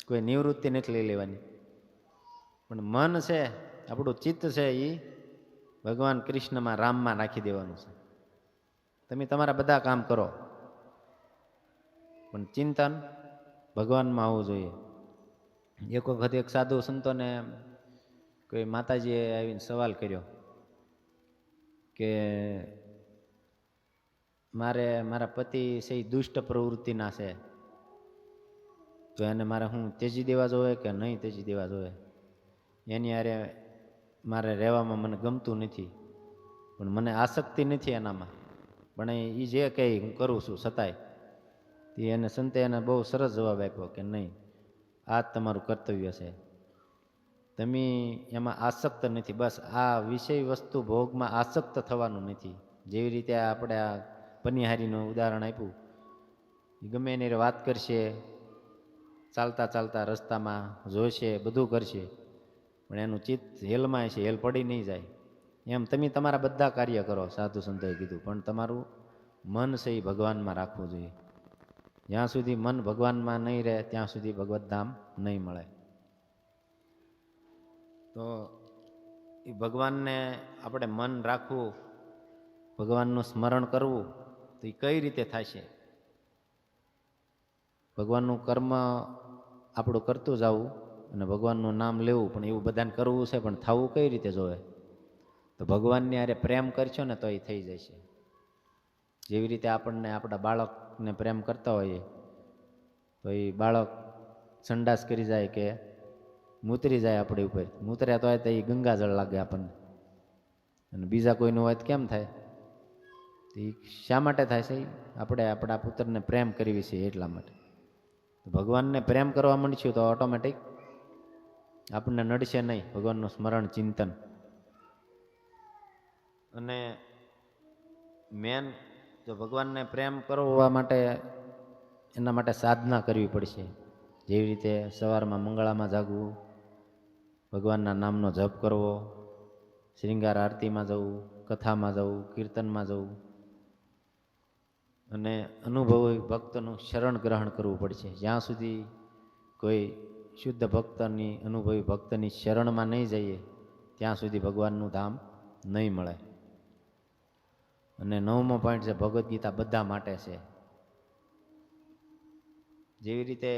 કોઈ નિવૃત્તિ નથી લઈ લેવાની. પણ મન છે, આપણું ચિત્ત છે, એ ભગવાન કૃષ્ણમાં, રામમાં નાખી દેવાનું છે. તમે તમારા બધા કામ કરો, પણ ચિંતન ભગવાનમાં આવવું જોઈએ. એક વખત એક સાધુ સંતોને કોઈ માતાજીએ આવીને સવાલ કર્યો કે મારા પતિ છે એ દુષ્ટ પ્રવૃત્તિના છે, તો એને મારે હું તેજી દેવા જોઈએ કે નહીં તેજી દેવા જોઈએ? એની હારે મારે રહેવામાં મને ગમતું નથી, પણ મને આસક્તિ નથી એનામાં, પણ એ જે કહે હું કરું છું છતાંય. એને સંતે એને બહુ સરસ જવાબ આપ્યો કે નહીં, આ જ તમારું કર્તવ્ય છે. તમે એમાં આસક્ત નથી, બસ આ વિષય વસ્તુ ભોગમાં આસક્ત થવાનું નથી. જેવી રીતે આપણે આ પનિહારીનું ઉદાહરણ આપ્યું, ગમે એની વાત કરશે, ચાલતા ચાલતા રસ્તામાં જોશે, બધું કરશે, પણ એનું ચિત્ત હેલમાં છે, હેલ પડી નહીં જાય. એમ તમે તમારા બધા કાર્ય કરો, સાધુ સંતોએ કીધું, પણ તમારું મન છે એ ભગવાનમાં રાખવું જોઈએ. જ્યાં સુધી મન ભગવાનમાં નહીં રહે ત્યાં સુધી ભગવત ધામ નહીં મળે. તો એ ભગવાનને આપણે મન રાખવું, ભગવાનનું સ્મરણ કરવું, તો એ કઈ રીતે થશે? ભગવાનનું કર્મ આપણું કરતું જવું અને ભગવાનનું નામ લેવું, પણ એવું બધાને કરવું છે, પણ થવું કઈ રીતે જોવે? તો ભગવાનની હારે પ્રેમ કરશો ને તો એ થઈ જશે. જેવી રીતે આપણને આપણા બાળકને પ્રેમ કરતા હોઈએ, તો એ બાળક સંડાસ કરી જાય કે મૂતરી જાય આપણી ઉપર, મૂતર્યા તો હોય તો એ ગંગાજળ લાગે આપણને, અને બીજા કોઈનું હોય તો કેમ થાય? એ શા માટે થાય છે? આપણે આપણા પુત્રને પ્રેમ કરવી છે એટલા માટે. ભગવાનને પ્રેમ કરવા માંડીશું તો ઓટોમેટિક આપણને નડશે નહીં ભગવાનનું સ્મરણ, ચિંતન. અને મેન જો ભગવાનને પ્રેમ કરવા માટે એના માટે સાધના કરવી પડશે. જેવી રીતે સવારમાં મંગળામાં જાગવું, ભગવાનના નામનો જપ કરવો, શ્રીંગાર આરતીમાં જવું, કથામાં જવું, કીર્તનમાં જવું, અને અનુભવી ભક્તનું શરણ ગ્રહણ કરવું પડશે. જ્યાં સુધી કોઈ શુદ્ધ ભક્તની, અનુભવી ભક્તની શરણમાં નહીં જઈએ ત્યાં સુધી ભગવાનનું ધામ નહીં મળે. અને 9મો પોઈન્ટ છે, ભગવદ્ ગીતા બધા માટે છે. જેવી રીતે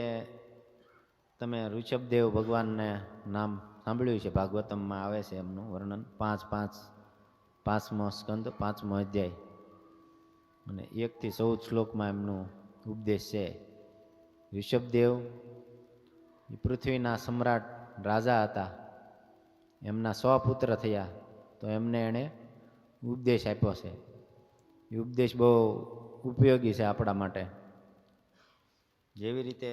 તમે ઋષભદેવ ભગવાનને નામ સાંભળ્યું છે, ભાગવતમમાં આવે છે એમનું વર્ણન, 5:5 સ્કંદ 5મો અધ્યાય, અને 1 થી 14 શ્લોકમાં એમનું ઉપદેશ છે. ઋષભદેવ એ પૃથ્વીના સમ્રાટ રાજા હતા, એમના 100 પુત્ર થયા, તો એમને એણે ઉપદેશ આપ્યો છે. એ ઉપદેશ બહુ ઉપયોગી છે આપણા માટે. જેવી રીતે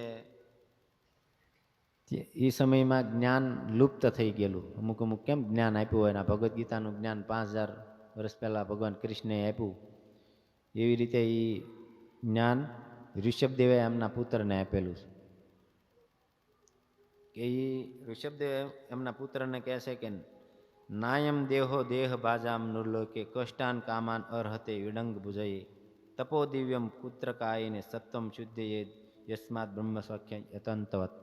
એ સમયમાં જ્ઞાન લુપ્ત થઈ ગયેલું, અમુક કેમ જ્ઞાન આપ્યું હોય, ને ભગવદ્ ગીતાનું જ્ઞાન 5000 વર્ષ પહેલાં ભગવાન કૃષ્ણએ આપ્યું, એવી રીતે એ જ્ઞાન ઋષભદેવે એમના પુત્રને આપેલું છે. કે એ ઋષભદેવ એમના પુત્રને કહે છે કે નાયમ દેહો દેહ ભાજામ નુર્લોકે કષ્ટાન કામાન અર્હતે વિડંગ ભુજયે તપો દિવ્યમ પુત્ર કાયને સત્વમ શુદ્ધયે યસ્માત બ્રહ્મ સ્વાખ્ય યતંતવત.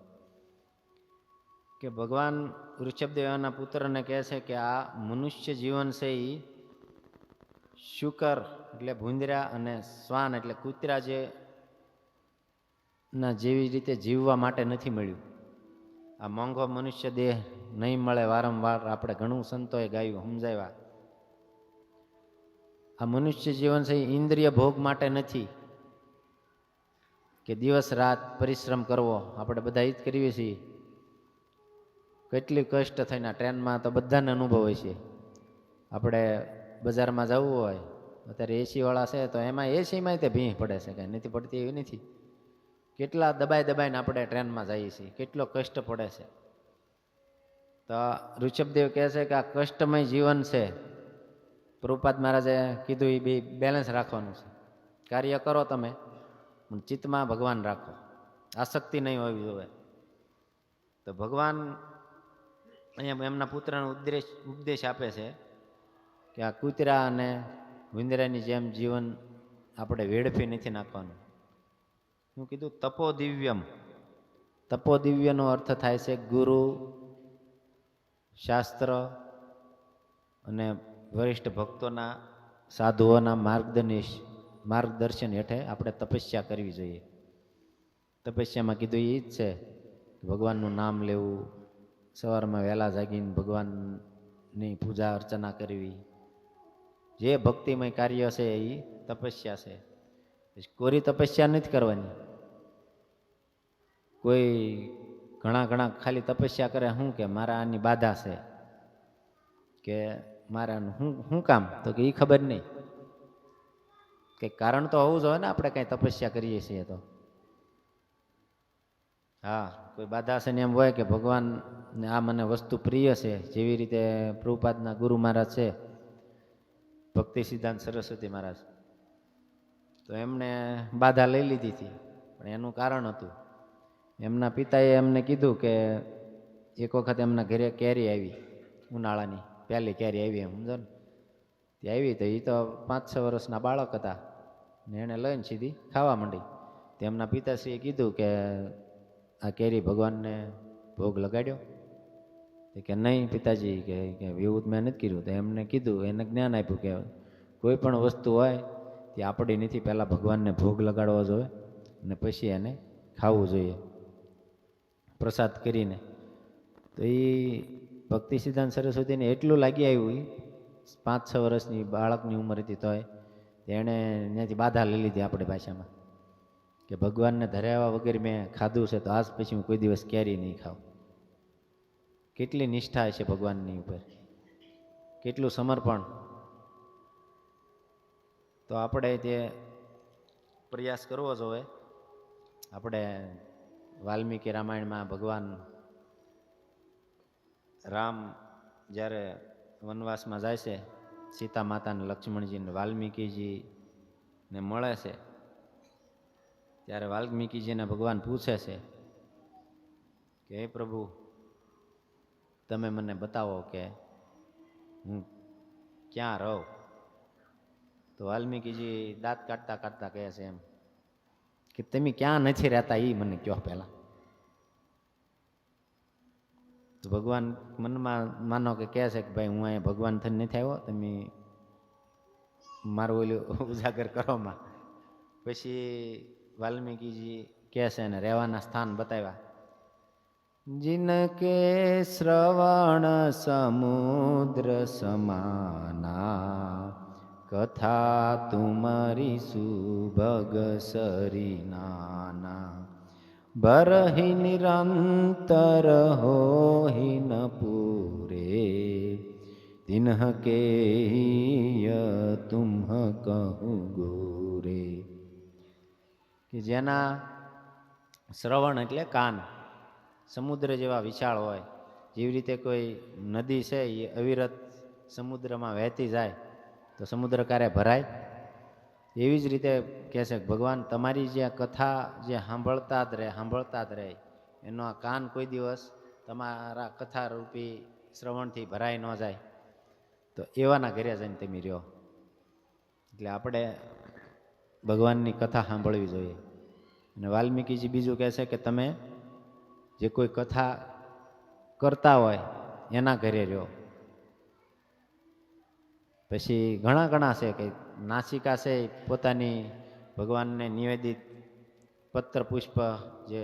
કે ભગવાન ઋષભદેવના પુત્રને કહે છે કે આ મનુષ્ય જીવન છે એ શુકર એટલે ભૂંદરા અને શ્વાન એટલે કૂતરા જેવી રીતે જીવવા માટે નથી મળ્યું. આ મોંઘો મનુષ્ય દેહ નહીં મળે. વારંવાર આપણે ઘણું સંતોએ ગાયું, સમજાવ્યા. આ મનુષ્ય જીવન છે એ ઇન્દ્રિય ભોગ માટે નથી, કે દિવસ રાત પરિશ્રમ કરવો. આપણે બધા જ કરીએ છીએ. કેટલી કષ્ટ થઈને ટ્રેનમાં તો બધાને અનુભવ હોય છે. આપણે બજારમાં જવું હોય, અત્યારે એસીવાળા છે તો એમાં એસીમાં તે ભીંહ પડે છે, કાંઈ નથી પડતી એવી નથી. કેટલા દબાઈને આપણે ટ્રેનમાં જઈએ છીએ, કેટલો કષ્ટ પડે છે. તો ઋષભદેવ કહે છે કે આ કષ્ટમય જીવન છે, પ્રભુપાદ મહારાજે કીધું એ બી બેલેન્સ રાખવાનું છે. કાર્ય કરો તમે, ચિત્તમાં ભગવાન રાખો, આસક્તિ નહીં હોવી જોઈએ. તો ભગવાન અહીંયા એમના પુત્રનો ઉપદેશ આપે છે કે આ કૂતરા અને વિંદરાની જેમ જીવન આપણે વેડફી નથી નાખવાનું. શું કીધું? તપોદિવ્યમ. તપોદિવ્યનો અર્થ થાય છે ગુરુ, શાસ્ત્ર અને વરિષ્ઠ ભક્તોના, સાધુઓના માર્ગદર્શન હેઠળ આપણે તપસ્યા કરવી જોઈએ. તપસ્યામાં કીધું એ જ છે ભગવાનનું નામ લેવું, સવારમાં વહેલા જાગીને ભગવાનની પૂજા અર્ચના કરવી. જે ભક્તિમય કાર્ય છે એ તપસ્યા છે. કોરી તપસ્યા નથી કરવાની. કોઈ ઘણા ખાલી તપસ્યા કરે, શું કે મારા આની બાધા છે, કે મારા શું કામ, તો કે એ ખબર નહીં. કંઈક કારણ તો હોવું જોઈએ ને, આપણે કંઈ તપસ્યા કરીએ છીએ તો. હા, કોઈ બાધા છે ને એમ હોય કે ભગવાન આ મને વસ્તુ પ્રિય છે, જેવી રીતે પ્રભુપાદના ગુરુ મહારાજ છે ભક્તિ સિદ્ધાંત સરસ્વતી મહારાજ, તો એમને બાધા લઈ લીધી હતી, પણ એનું કારણ હતું એમના પિતાએ એમને કીધું કે એક વખત એમના ઘરે કેરી આવી, ઉનાળાની પહેલી કેરી આવી, એમ સમજો ને, તે આવી તો એ તો 5-6 વર્ષના બાળક હતા ને એને લઈને સીધી ખાવા માંડી. તો એમના પિતાશ્રીએ કીધું કે આ કેરી ભગવાનને ભોગ લગાડ્યો? કે નહીં પિતાજી, કે એવું મેં નથી કર્યું. તો એમને કીધું, એને જ્ઞાન આપ્યું કે કોઈ પણ વસ્તુ હોય તે આપણી નથી, પહેલાં ભગવાનને ભોગ લગાડવો જોઈએ અને પછી એને ખાવું જોઈએ પ્રસાદ કરીને. તો એ ભક્તિ સિદ્ધાંત સરસ્વતીને એટલું લાગી આવ્યું, 5-6 વર્ષની બાળકની ઉંમર હતી તોય એણે ત્યાંથી બાધા લઈ લીધી આપણી ભાષામાં કે ભગવાનને ધરાવ્યા વગર મેં ખાધું છે, તો આજ પછી હું કોઈ દિવસ કેરી નહીં ખાઉં. કેટલી નિષ્ઠા છે ભગવાનની ઉપર, કેટલું સમર્પણ. તો આપણે તે પ્રયાસ કરવો જોઈએ. આપણે વાલ્મીકી રામાયણમાં ભગવાન રામ જ્યારે વનવાસમાં જાય છે, સીતા માતાને, લક્ષ્મણજીને, વાલ્મીકીજીને મળે છે, ત્યારે વાલ્મીકીજીને ભગવાન પૂછે છે કે હે પ્રભુ, તમે મને બતાવો કે હું ક્યાં રહું. તો વાલ્મીકીજી દાંત કાઢતા કાઢતા કહે છે એમ કે તમે ક્યાં નથી રહેતા એ મને કહો પહેલાં. તો ભગવાન મનમાં માનો કે કહે છે કે ભાઈ હું અહીંયા ભગવાન થઈને નથી આવ્યો, તમે મારું ઓલું ઉજાગર કરોમાં. પછી વાલ્મીકીજી કહે છે અને રહેવાના સ્થાન બતાવ્યા. जिनके श्रवण समुद्र समाना, कथा तुम्हारी सुभग सरी नाना, बरहि निरंतर हो ही न पूरे, तिन्ह के तुम कहूँ गोरे. કે જેના શ્રવણ એટલે કાન સમુદ્ર જેવા વિશાળ હોય, જેવી રીતે કોઈ નદી છે એ અવિરત સમુદ્રમાં વહેતી જાય તો સમુદ્ર ક્યારે ભરાય, એવી જ રીતે કહે છે ભગવાન તમારી જે કથા જે સાંભળતા જ રહે એનો આ કાન કોઈ દિવસ તમારા કથા રૂપી શ્રવણથી ભરાય ન જાય. તો એવાના ઘરે જઈને તમે રહ્યો. એટલે આપણે ભગવાનની કથા સાંભળવી જોઈએ. અને વાલ્મીકીજી બીજું કહે છે કે તમે જે કોઈ કથા કરતા હોય એના ઘરે રહ્યો. પછી ઘણા છે કે નાસિકા છે પોતાની ભગવાનને નિવેદિત પત્ર પુષ્પ જે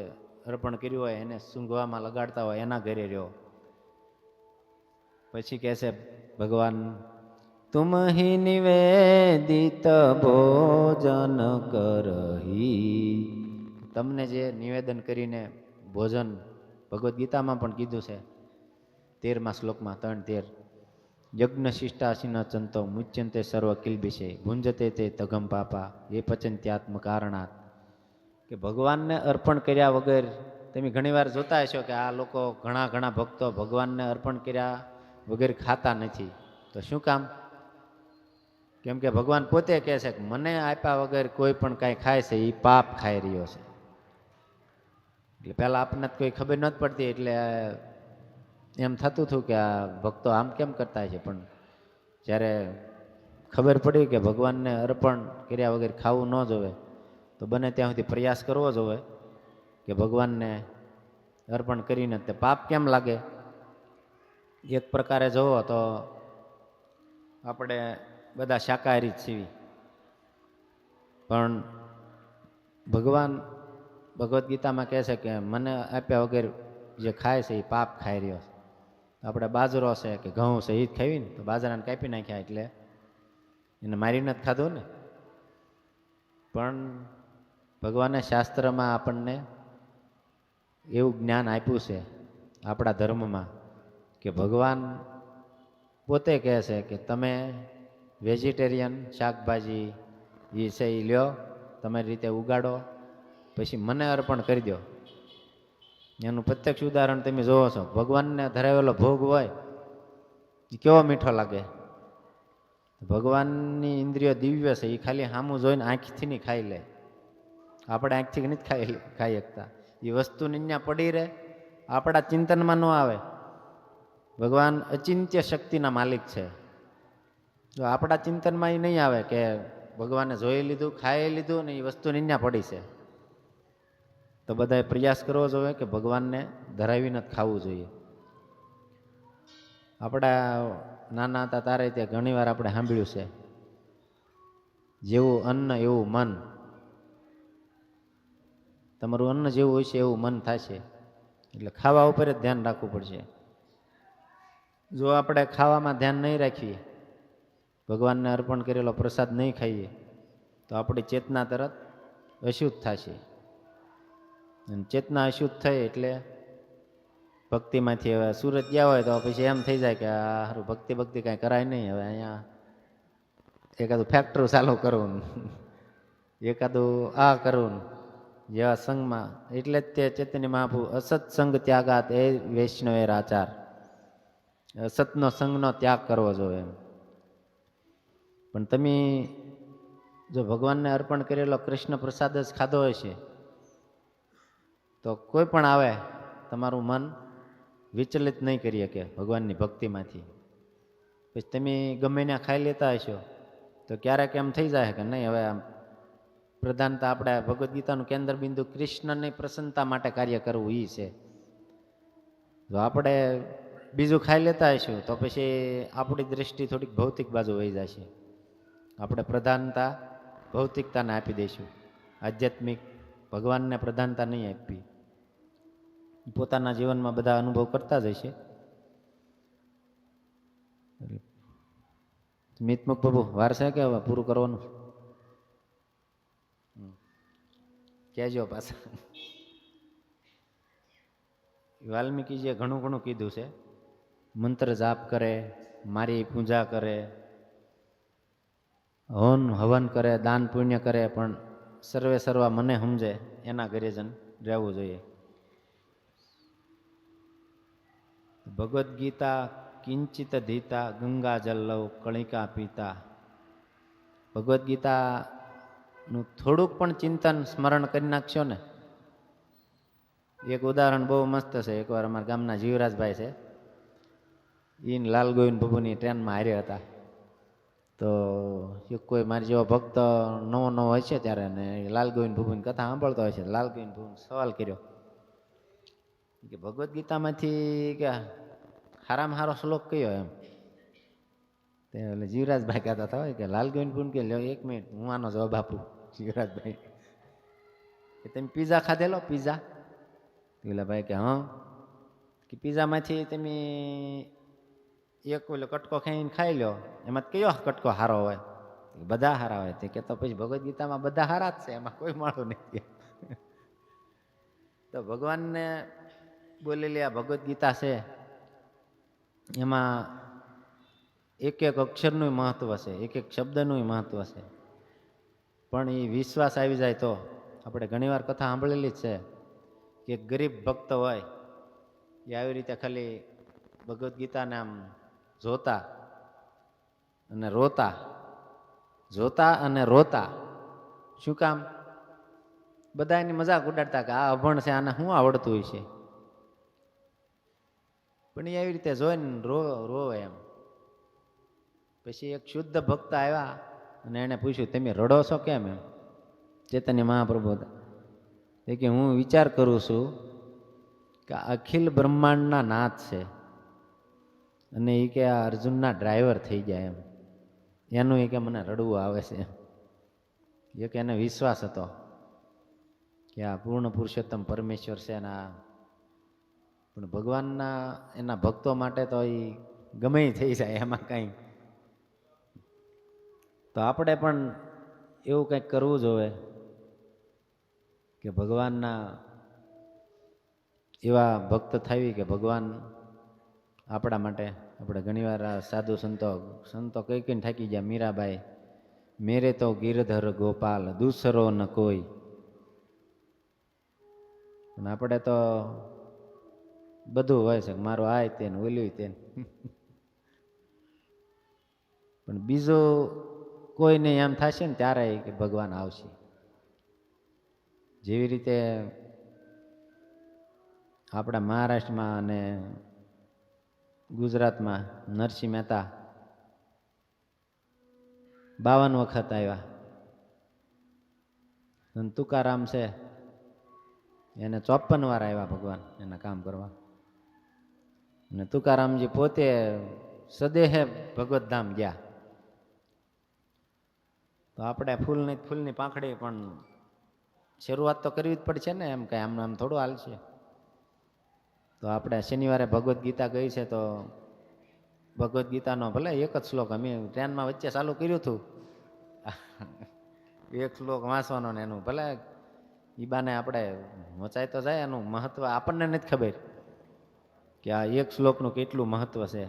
અર્પણ કર્યું હોય એને સૂંઘવામાં લગાડતા હોય એના ઘરે રહ્યો. પછી કહે છે ભગવાન तुम ही निवेदित भोजन करही, તમને જે નિવેદન કરીને ભોજન ભગવદ્ ગીતામાં પણ કીધું છે 13મા શ્લોકમાં 3:13, યજ્ઞ શિષ્ટાશીન ચંતો મુચ્યંતે સર્વ કિલ્બિષે ભુંજતે તે તગમ પાપા એ પચંત્યાત્મ કારણાત. કે ભગવાનને અર્પણ કર્યા વગર તમે ઘણીવાર જોતા હશો કે આ લોકો ઘણા ભક્તો ભગવાનને અર્પણ કર્યા વગેરે ખાતા નથી. તો શું કામ? કેમ કે ભગવાન પોતે કહે છે કે મને આપ્યા વગર કોઈ પણ કાંઈ ખાય છે એ પાપ ખાઈ રહ્યો છે. એટલે પહેલાં આપણને કોઈ ખબર નથી પડતી, એટલે એમ થતું હતું કે આ ભક્તો આમ કેમ કરતા છે. પણ જ્યારે ખબર પડી કે ભગવાનને અર્પણ કર્યા વગર ખાવું ન જોવે, તો બને ત્યાં સુધી પ્રયાસ કરવો જોવે કે ભગવાનને અર્પણ કરીને તે પાપ કેમ લાગે. એક પ્રકારે જોવો તો આપણે બધા શાકાહારી જ છીએ, પણ ભગવાન ભગવદ્ ગીતામાં કહે છે કે મને આપ્યા વગર જે ખાય છે એ પાપ ખાઈ રહ્યો છે. આપણે બાજરો છે કે ઘઉં છે એ જ ખાવી ને, તો બાજરાને કાપી નાખ્યા એટલે એને મારીને જ ખાધો ને. પણ ભગવાને શાસ્ત્રમાં આપણને એવું જ્ઞાન આપ્યું છે આપણા ધર્મમાં કે ભગવાન પોતે કહે છે કે તમે વેજીટેરિયન શાકભાજી એ છે એ લ્યો, તમારી રીતે ઉગાડો, પછી મને અર્પણ કરી દો. એનું પ્રત્યક્ષ ઉદાહરણ તમે જોવો છો. ભગવાનને ધરાવેલો ભોગ હોય એ કેવો મીઠો લાગે. ભગવાનની ઇન્દ્રિયો દિવ્ય છે, એ ખાલી સામું જોઈને આંખથી નહીં ખાઈ લે. આપણે આંખથી નથી ખાઈ શકતા. એ વસ્તુ અહીંયા પડી રહે, આપણા ચિંતનમાં ન આવે. ભગવાન અચિંત્ય શક્તિના માલિક છે. જો આપણા ચિંતનમાં એ નહીં આવે કે ભગવાને જોઈ લીધું, ખાઈ લીધું ને એ વસ્તુ અહીંયા પડી છે, તો બધાએ પ્રયાસ કરવો જોઈએ કે ભગવાનને ધરાવીને જ ખાવું જોઈએ. આપણા નાના હતા તારે ત્યાં ઘણીવાર આપણે સાંભળ્યું છે, જેવું અન્ન એવું મન. તમારું અન્ન જેવું હોય છે એવું મન થશે. એટલે ખાવા ઉપર જ ધ્યાન રાખવું પડશે. જો આપણે ખાવામાં ધ્યાન નહીં રાખીએ, ભગવાનને અર્પણ કરેલો પ્રસાદ નહીં ખાઈએ, તો આપણી ચેતના તરત અશુદ્ધ થશે. અને ચેતના અશુદ્ધ થઈ એટલે ભક્તિમાંથી હવે સુરત ગયા હોય તો પછી એમ થઈ જાય કે આ સારું ભક્તિ કાંઈ કરાય નહીં. હવે અહીંયા એકાદું ફેક્ટરી ચાલુ કરવું, એકાદું આ કરવું જેવા સંઘમાં. એટલે જ તે ચૈતન્ય મહાપ્રભુ અસત્સંગ ત્યાગાત એ વૈષ્ણવેર આચાર, અસતનો સંઘનો ત્યાગ કરવો જોઈએ એમ. પણ તમે જો ભગવાનને અર્પણ કરેલો કૃષ્ણ પ્રસાદ જ ખાધો હશે, તો કોઈ પણ આવે તમારું મન વિચલિત નહીં કરી શકે ભગવાનની ભક્તિમાંથી. પછી તમે ગમે ત્યાં ખાઈ લેતા હશો તો ક્યારેક એમ થઈ જાય કે નહીં હવે આમ પ્રધાનતા આપણે ભગવદ્ ગીતાનું કેન્દ્ર બિંદુ કૃષ્ણની પ્રસન્નતા માટે કાર્ય કરવું એ છે. જો આપણે બીજું ખાઈ લેતા હશું તો પછી આપણી દૃષ્ટિ થોડીક ભૌતિક બાજુ વહી જશે. આપણે પ્રધાનતા ભૌતિકતાને આપી દઈશું, આધ્યાત્મિક ભગવાનને પ્રધાનતા નહીં આપી. પોતાના જીવનમાં બધા અનુભવ કરતા જ હશે. મિતમુખ પ્રભુ વાર છે કે હવે પૂરું કરવાનું કહેજો પાછા. વાલ્મીકીજીએ ઘણું કીધું છે. મંત્ર જાપ કરે, મારી પૂજા કરે, હોન હવન કરે, દાન પુણ્ય કરે, પણ સર્વે સર્વા મને સમજે એના ઘરે જન રહેવું જોઈએ. ભગવદ્ ગીતા કિંચિત ધીતા ગંગા જલ્લવ કણિકા પીતા. ભગવદ્ ગીતાનું થોડુંક પણ ચિંતન સ્મરણ કરી નાખશો ને. એક ઉદાહરણ બહુ મસ્ત છે. એકવાર અમારા ગામના જીવરાજભાઈ છે, એને લાલ ગોવિંદ પ્રભુની ટ્રેનમાં હાર્યા હતા. તો એક કોઈ મારી જેવો ભક્ત નવો હોય છે ત્યારે ને લાલ ગોવિંદ પ્રભુની કથા સાંભળતો હોય છે. લાલ ગોવિંદ પ્રભુને સવાલ કર્યો કે ભગવદ્ ગીતામાંથી કે હારામાં હારો શ્લોક કયો એમ. તે એટલે જીવરાજભાઈ કહેતા હતા કે લાલ ગોવિંદ પ્રભુ કે લ્યો 1 મિનિટ હું આનો જવાબ આપું. જીવરાજભાઈ કે તમે પીઝા ખાધેલો? પીઝા? પેલા ભાઈ કે હા. કે પીઝામાંથી તમે એક ઓલો કટકો ખાઈ લો, એમાં કયો કટકો હારો હોય? બધા હારા હોય. તે કે તો પછી ભગવદ્ ગીતામાં બધા હારા જ છે, એમાં કોઈ માળું નથી. તો ભગવાનને બોલેલી આ ભગવદ્ ગીતા છે, એમાં એક એક અક્ષરનું મહત્વ છે, એક એક શબ્દનું મહત્વ છે. પણ એ વિશ્વાસ આવી જાય તો, આપણે ઘણીવાર કથા સાંભળેલી જ છે કે ગરીબ ભક્ત હોય એ આવી રીતે ખાલી ભગવદ્ ગીતાને આમ જોતા અને રોતા, જોતા અને રોતા. શું કામ? બધા એની મજાક ઉડાડતા કે આ અભણ છે, આને શું આવડતું હોય છે. પણ એ આવી રીતે જોઈને રોવે એમ. પછી એક શુદ્ધ ભક્ત આવ્યા અને એને પૂછ્યું, તમે રડો છો કેમ? એમ ચૈતન્ય મહાપ્રભુ હતા. એ કે હું વિચાર કરું છું કે અખિલ બ્રહ્માંડના નાથ છે અને એ કે આ અર્જુનના ડ્રાઈવર થઈ ગયા એમ. એનું એ કે મને રડવું આવે છે. એ કે એને વિશ્વાસ હતો કે આ પૂર્ણ પુરુષોત્તમ પરમેશ્વર છે અને આ પણ ભગવાનના એના ભક્તો માટે તો એ ગમે થઈ જાય, એમાં કંઈ. તો આપણે પણ એવું કંઈક કરવું જોઈએ કે ભગવાનના એવા ભક્ત થવી કે ભગવાન આપણા માટે. આપણે ઘણીવાર સાધુ સંતો કઈ કઈને થાકી ગયા. મીરાબાઈ, મેરે તો ગિરધર ગોપાલ દૂસરો ન કોઈ. અને આપણે તો બધું હોય છે, મારું આય તે ઓલ્યું તે. પણ બીજું કોઈને એમ થશે ને ત્યારે કે ભગવાન આવશે. જેવી રીતે આપણા મહારાષ્ટ્રમાં અને ગુજરાતમાં નરસિંહ મહેતા 52 વખત આવ્યા. અને તુકારામ છે એને 54 વાર આવ્યા ભગવાન એના કામ કરવા. અને તુકારામજી પોતે સદેહે ભગવત ધામ ગયા. તો આપણે ફૂલની પાંખડી પણ શરૂઆત તો કરવી જ પડશે ને. એમ કઈ આમ થોડું હાલશે. તો આપણે શનિવારે ભગવદ્ ગીતા ગઈ છે, તો ભગવદ્ ગીતાનો ભલે એક જ શ્લોક અમે ટ્રેનમાં વચ્ચે ચાલુ કર્યું હતું, એક શ્લોક વાંચવાનો ને એનું ભલે ઈ બાને આપણે વચાય તો જાય. એનું મહત્વ આપણને નથી ખબર કે આ એક શ્લોકનું કેટલું મહત્વ છે.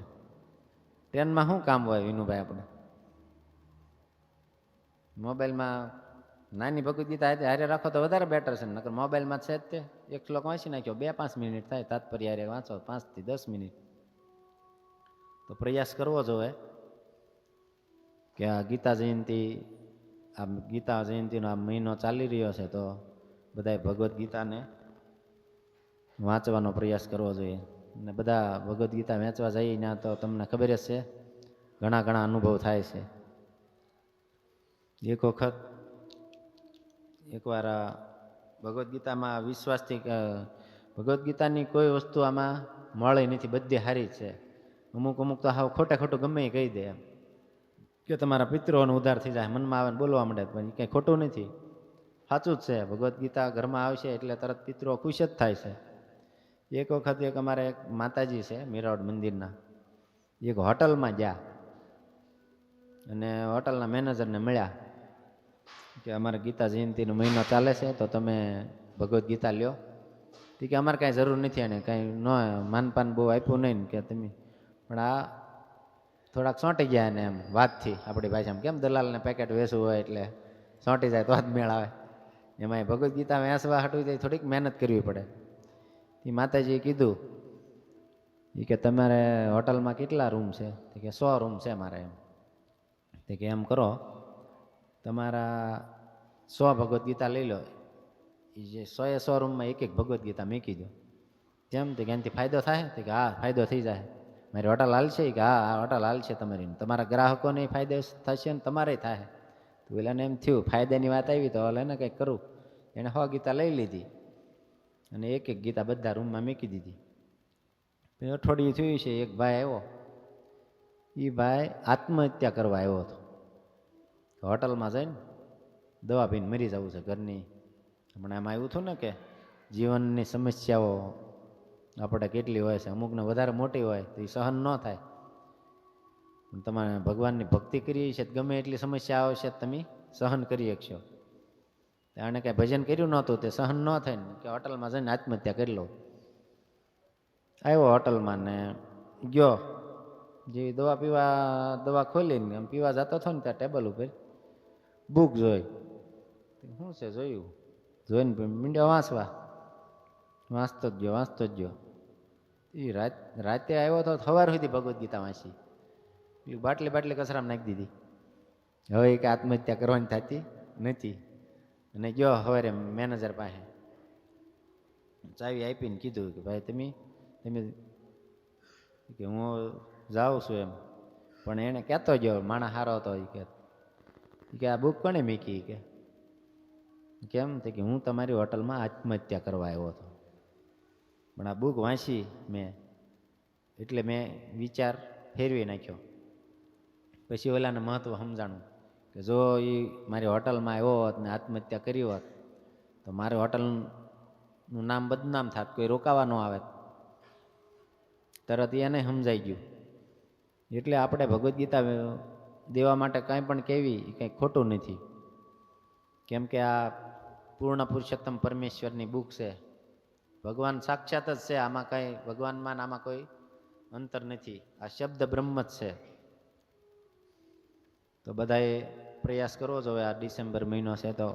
ટ્રેનમાં શું કામ હોય વિનુભાઈ? આપણે મોબાઈલમાં નાની ભગવદ્ ગીતા હારે રાખો તો વધારે બેટર છે. નકર મોબાઈલમાં છે જ તે એક શ્લોક વાંચી નાખ્યો, 2-5 મિનિટ થાય. તાત્પર્ય હારે વાંચો 5 થી 10 મિનિટ. તો પ્રયાસ કરવો જોઈએ કે આ ગીતા જયંતિનો આ મહિનો ચાલી રહ્યો છે, તો બધાએ ભગવદ્ ગીતાને વાંચવાનો પ્રયાસ કરવો જોઈએ. અને બધા ભગવદ્ ગીતા વાંચવા જઈએ ત્યાં તો તમને ખબર જ છે, ઘણા અનુભવ થાય છે. એકવાર ભગવદ્ ગીતામાં વિશ્વાસથી ભગવદ્ ગીતાની કોઈ વસ્તુ આમાં મળે નથી, બધી સારી છે. અમુક તો હાવ ખોટું ગમે એ કહી દે એમ કે તમારા પિતૃઓનો ઉદ્ધાર થઈ જાય. મનમાં આવે ને બોલવા માંડે, પણ કંઈ ખોટું નથી, સાચું જ છે. ભગવદ્ ગીતા ઘરમાં આવશે એટલે તરત પિતૃઓ ખુશ જ થાય છે. એક વખત અમારે એક માતાજી છે મીરાવડ મંદિરના, એક હોટલમાં ગયા અને હોટલના મેનેજરને મળ્યા કે અમારે ગીતા જયંતિનો મહિનો ચાલે છે, તો તમે ભગવદ્ ગીતા લ્યો. કે અમારે કાંઈ જરૂર નથી, એને કાંઈ ન માનપાન બહુ આપ્યું નહીં કે તમે. પણ આ થોડાક સોંટી ગયા એને એમ વાતથી, આપણી ભાષામાં કેમ દલાલને પેકેટ વેચવું હોય એટલે સોંટી જાય તો જ મેળ આવે. એમાં ભગવદ્ ગીતા વેચવા હાટું થોડીક મહેનત કરવી પડે. એ માતાજીએ કીધું કે તમારે હોટલમાં કેટલા રૂમ છે? કે 100 રૂમ છે મારે. એમ કે એમ કરો, તમારા 100 ભગવદ્ ગીતા લઈ લો. એ જે 100 રૂમમાં એક ભગવદ્ ગીતા મૂકી દો. કેમ? તો કે એનાથી ફાયદો થાય? તો કે હા, ફાયદો થઈ જાય. મારી હોટલ હાલશે? કે હા, હોટલ હાલશે તમારી. તમારા ગ્રાહકોને ફાયદો થશે ને તમારે થાય. તો પેલાને એમ થયું ફાયદાની વાત આવી તો હાલ એને કંઈક કરું. એને 100 ગીતા લઈ લીધી અને એક ગીતા બધા રૂમમાં મૂકી દીધી. અઠવાડિયું થયું છે, એક ભાઈ આવ્યો. એ ભાઈ આત્મહત્યા કરવા આવ્યો હતો. હોટલમાં જઈને દવા પીને મરી જવું છે ઘરની. હમણાં એમાં આવ્યું હતું ને કે જીવનની સમસ્યાઓ આપણે કેટલી હોય છે, અમુકને વધારે મોટી હોય તો એ સહન ન થાય. તમારે ભગવાનની ભક્તિ કરીએ છે, ગમે એટલી સમસ્યા આવશે તમે સહન કરી શકશો. આણે કાંઈ ભજન કર્યું નહોતું, તે સહન ન થાય ને કે હોટલમાં જઈને આત્મહત્યા કરી લો. આવ્યો હોટલમાં ને ગયો, જેવી દવા ખોલીને આમ પીવા જતો હતો ને ત્યાં ટેબલ ઉપર બુક જોઈ. શું છે જોયું, જોઈને મીંડ્યો વાંચવા. વાંચતો જ ગયો. એ રાતે આવ્યો તો સવાર સુધી ભગવદ્ ગીતા વાંચી. પેલી બાટલી કચરામાં નાખી દીધી. હવે કે આત્મહત્યા કરવાની થતી નથી. અને ગયો સવારે મેનેજર પાસે ચાવી આપીને કીધું કે ભાઈ તમે કે હું જાઉં છું એમ. પણ એને કહેતો ગયો માણસ સારો હતો. કે આ બુક કોને મીકી કે કેમ તે કે હું તમારી હોટલમાં આત્મહત્યા કરવા આવ્યો હતો. પણ આ બુક વાંચી મેં એટલે મેં વિચાર ફેરવી નાખ્યો. પછી ઓલાને મહત્વ સમજાણું કે જો એ મારી હોટલમાં આવ્યો હોત ને આત્મહત્યા કરી હોત તો મારી હોટલનું નામ બદનામ થાત, કોઈ રોકાવા ન આવે. તરત એને સમજાઈ ગયું. એટલે આપણે ભગવદ્ ગીતા દેવા માટે કાંઈ પણ કહેવી એ કંઈ ખોટું નથી. કેમ કે આ પૂર્ણ પુરુષોત્તમ પરમેશ્વરની બુક છે. ભગવાન સાક્ષાત જ છે. આમાં કાંઈ ભગવાનમાં આમાં કોઈ અંતર નથી. આ શબ્દ બ્રહ્મ જ છે. તો બધાએ પ્રયાસ કરવો જોઈએ. આ ડિસેમ્બર મહિનો છે તો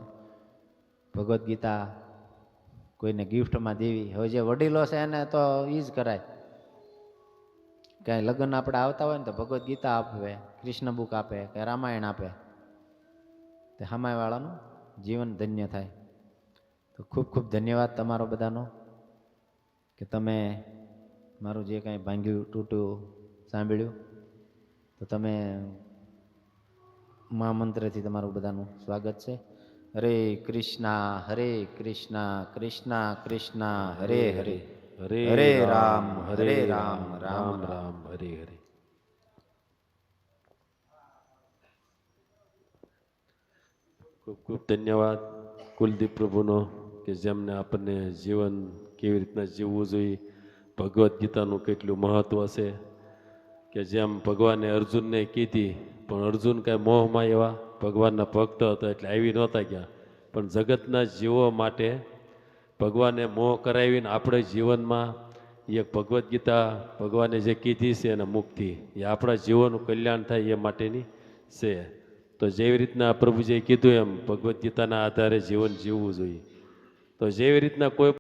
ભગવદ્ ગીતા કોઈને ગિફ્ટમાં દેવી. હવે જે વડીલો છે એને તો એ જ કરાય. કાંઈ લગ્ન આપણે આવતા હોય ને તો ભગવદ્ ગીતા આપે, કૃષ્ણ બુક આપે કે રામાયણ આપે, તે સામેવાળાનું જીવન ધન્ય થાય. તો ખૂબ ખૂબ ધન્યવાદ તમારો બધાનો કે તમે મારું જે કાંઈ ભાંગ્યું તૂટ્યું સાંભળ્યું. તો તમે મહામંત્રથી તમારું બધાનું સ્વાગત છે. હરે કૃષ્ણ કૃષ્ણ કૃષ્ણ હરે હરે, હરે રામ રામ રામ હરે હરે. ખૂબ ખૂબ ધન્યવાદ કુલદીપ પ્રભુનો કે જેમને આપણને જીવન કેવી રીતના જીવવું જોઈએ, ભગવદ્ ગીતાનું કેટલું મહત્વ છે. કે જેમ ભગવાને અર્જુનને કીધી, પણ અર્જુન કાંઈ મોહમાં એવા ભગવાનના ભક્ત હતા એટલે આવી નહોતા ગયા. પણ જગતના જીવો માટે ભગવાને મોહ કરાવીને આપણે જીવનમાં એક ભગવદ્ ગીતા ભગવાને જે કીધી છે એના મુક્તિ એ આપણા જીવનનું કલ્યાણ થાય એ માટેની છે. તો જેવી રીતના પ્રભુજીએ કીધું એમ ભગવદ્ ગીતાના આધારે જીવન જીવવું જોઈએ. તો જેવી રીતના કોઈ